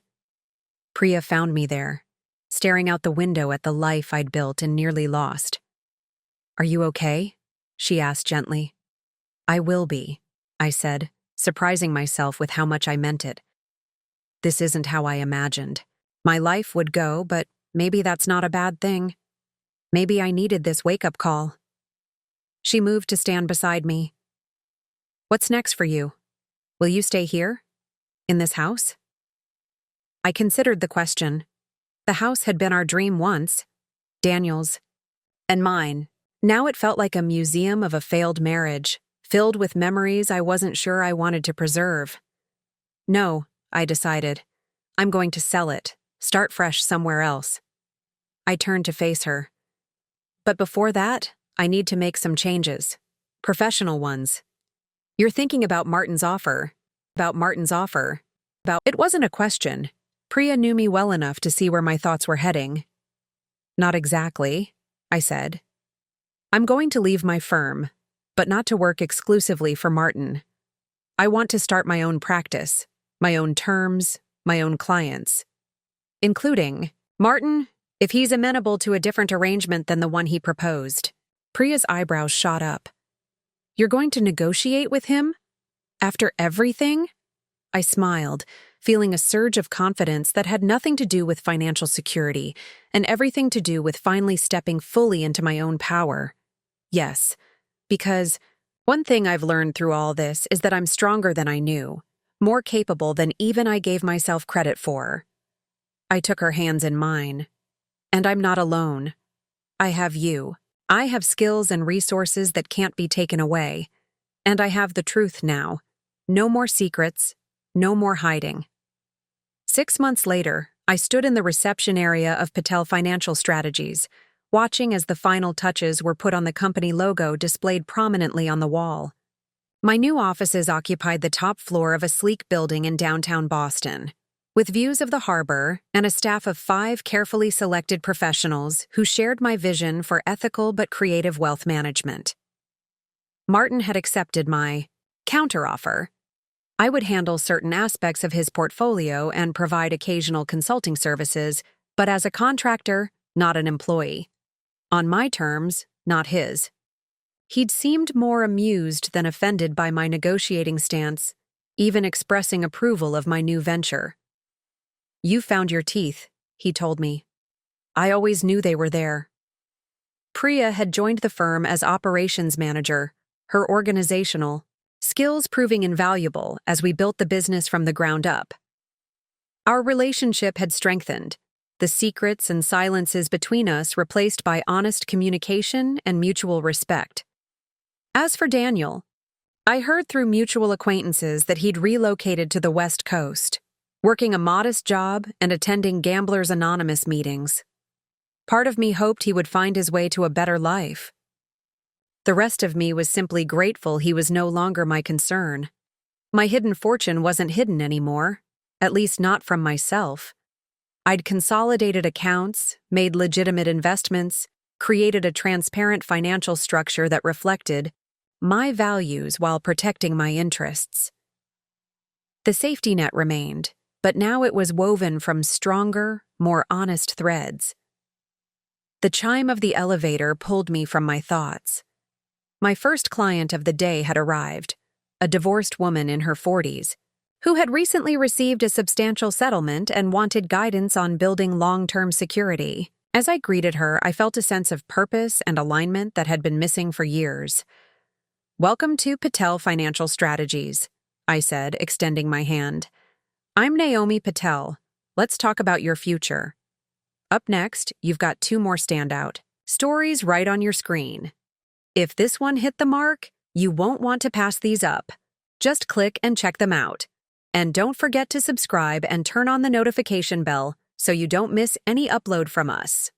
Priya found me there, staring out the window at the life I'd built and nearly lost. "Are you okay?" she asked gently. "I will be," I said, surprising myself with how much I meant it. This isn't how I imagined. My life would go, but maybe that's not a bad thing. Maybe I needed this wake-up call. She moved to stand beside me. "What's next for you? Will you stay here? In this house?" I considered the question. The house had been our dream once, Daniel's, and mine. Now it felt like a museum of a failed marriage, filled with memories I wasn't sure I wanted to preserve. No, I decided. I'm going to sell it, start fresh somewhere else. I turned to face her. But before that, I need to make some changes. Professional ones. "You're thinking about Martin's offer. It wasn't a question. Priya knew me well enough to see where my thoughts were heading. "Not exactly," I said. "I'm going to leave my firm, but not to work exclusively for Martin. I want to start my own practice, my own terms, my own clients. Including Martin, if he's amenable to a different arrangement than the one he proposed." Priya's eyebrows shot up. "You're going to negotiate with him? After everything?" I smiled, feeling a surge of confidence that had nothing to do with financial security and everything to do with finally stepping fully into my own power. Yes, because one thing I've learned through all this is that I'm stronger than I knew, more capable than even I gave myself credit for. I took her hands in mine. "And I'm not alone. I have you. I have skills and resources that can't be taken away. And I have the truth now. No more secrets. No more hiding." 6 months later, I stood in the reception area of Patel Financial Strategies, watching as the final touches were put on the company logo displayed prominently on the wall. My new offices occupied the top floor of a sleek building in downtown Boston, with views of the harbor and a staff of 5 carefully selected professionals who shared my vision for ethical but creative wealth management. Martin had accepted my counteroffer. I would handle certain aspects of his portfolio and provide occasional consulting services, but as a contractor, not an employee. On my terms, not his. He'd seemed more amused than offended by my negotiating stance, even expressing approval of my new venture. "You found your teeth," he told me. "I always knew they were there." Priya had joined the firm as operations manager, her organizational skills proving invaluable as we built the business from the ground up. Our relationship had strengthened, the secrets and silences between us replaced by honest communication and mutual respect. As for Daniel, I heard through mutual acquaintances that he'd relocated to the West Coast, working a modest job and attending Gamblers Anonymous meetings. Part of me hoped he would find his way to a better life. The rest of me was simply grateful he was no longer my concern. My hidden fortune wasn't hidden anymore, at least not from myself. I'd consolidated accounts, made legitimate investments, created a transparent financial structure that reflected my values while protecting my interests. The safety net remained, but now it was woven from stronger, more honest threads. The chime of the elevator pulled me from my thoughts. My first client of the day had arrived, a divorced woman in her 40s, who had recently received a substantial settlement and wanted guidance on building long-term security. As I greeted her, I felt a sense of purpose and alignment that had been missing for years. Welcome to Patel Financial Strategies, I said, extending my hand. I'm Naomi Patel. Let's talk about your future. Up next, you've got 2 more standout stories right on your screen. If this one hit the mark, you won't want to pass these up. Just click and check them out. And don't forget to subscribe and turn on the notification bell so you don't miss any upload from us.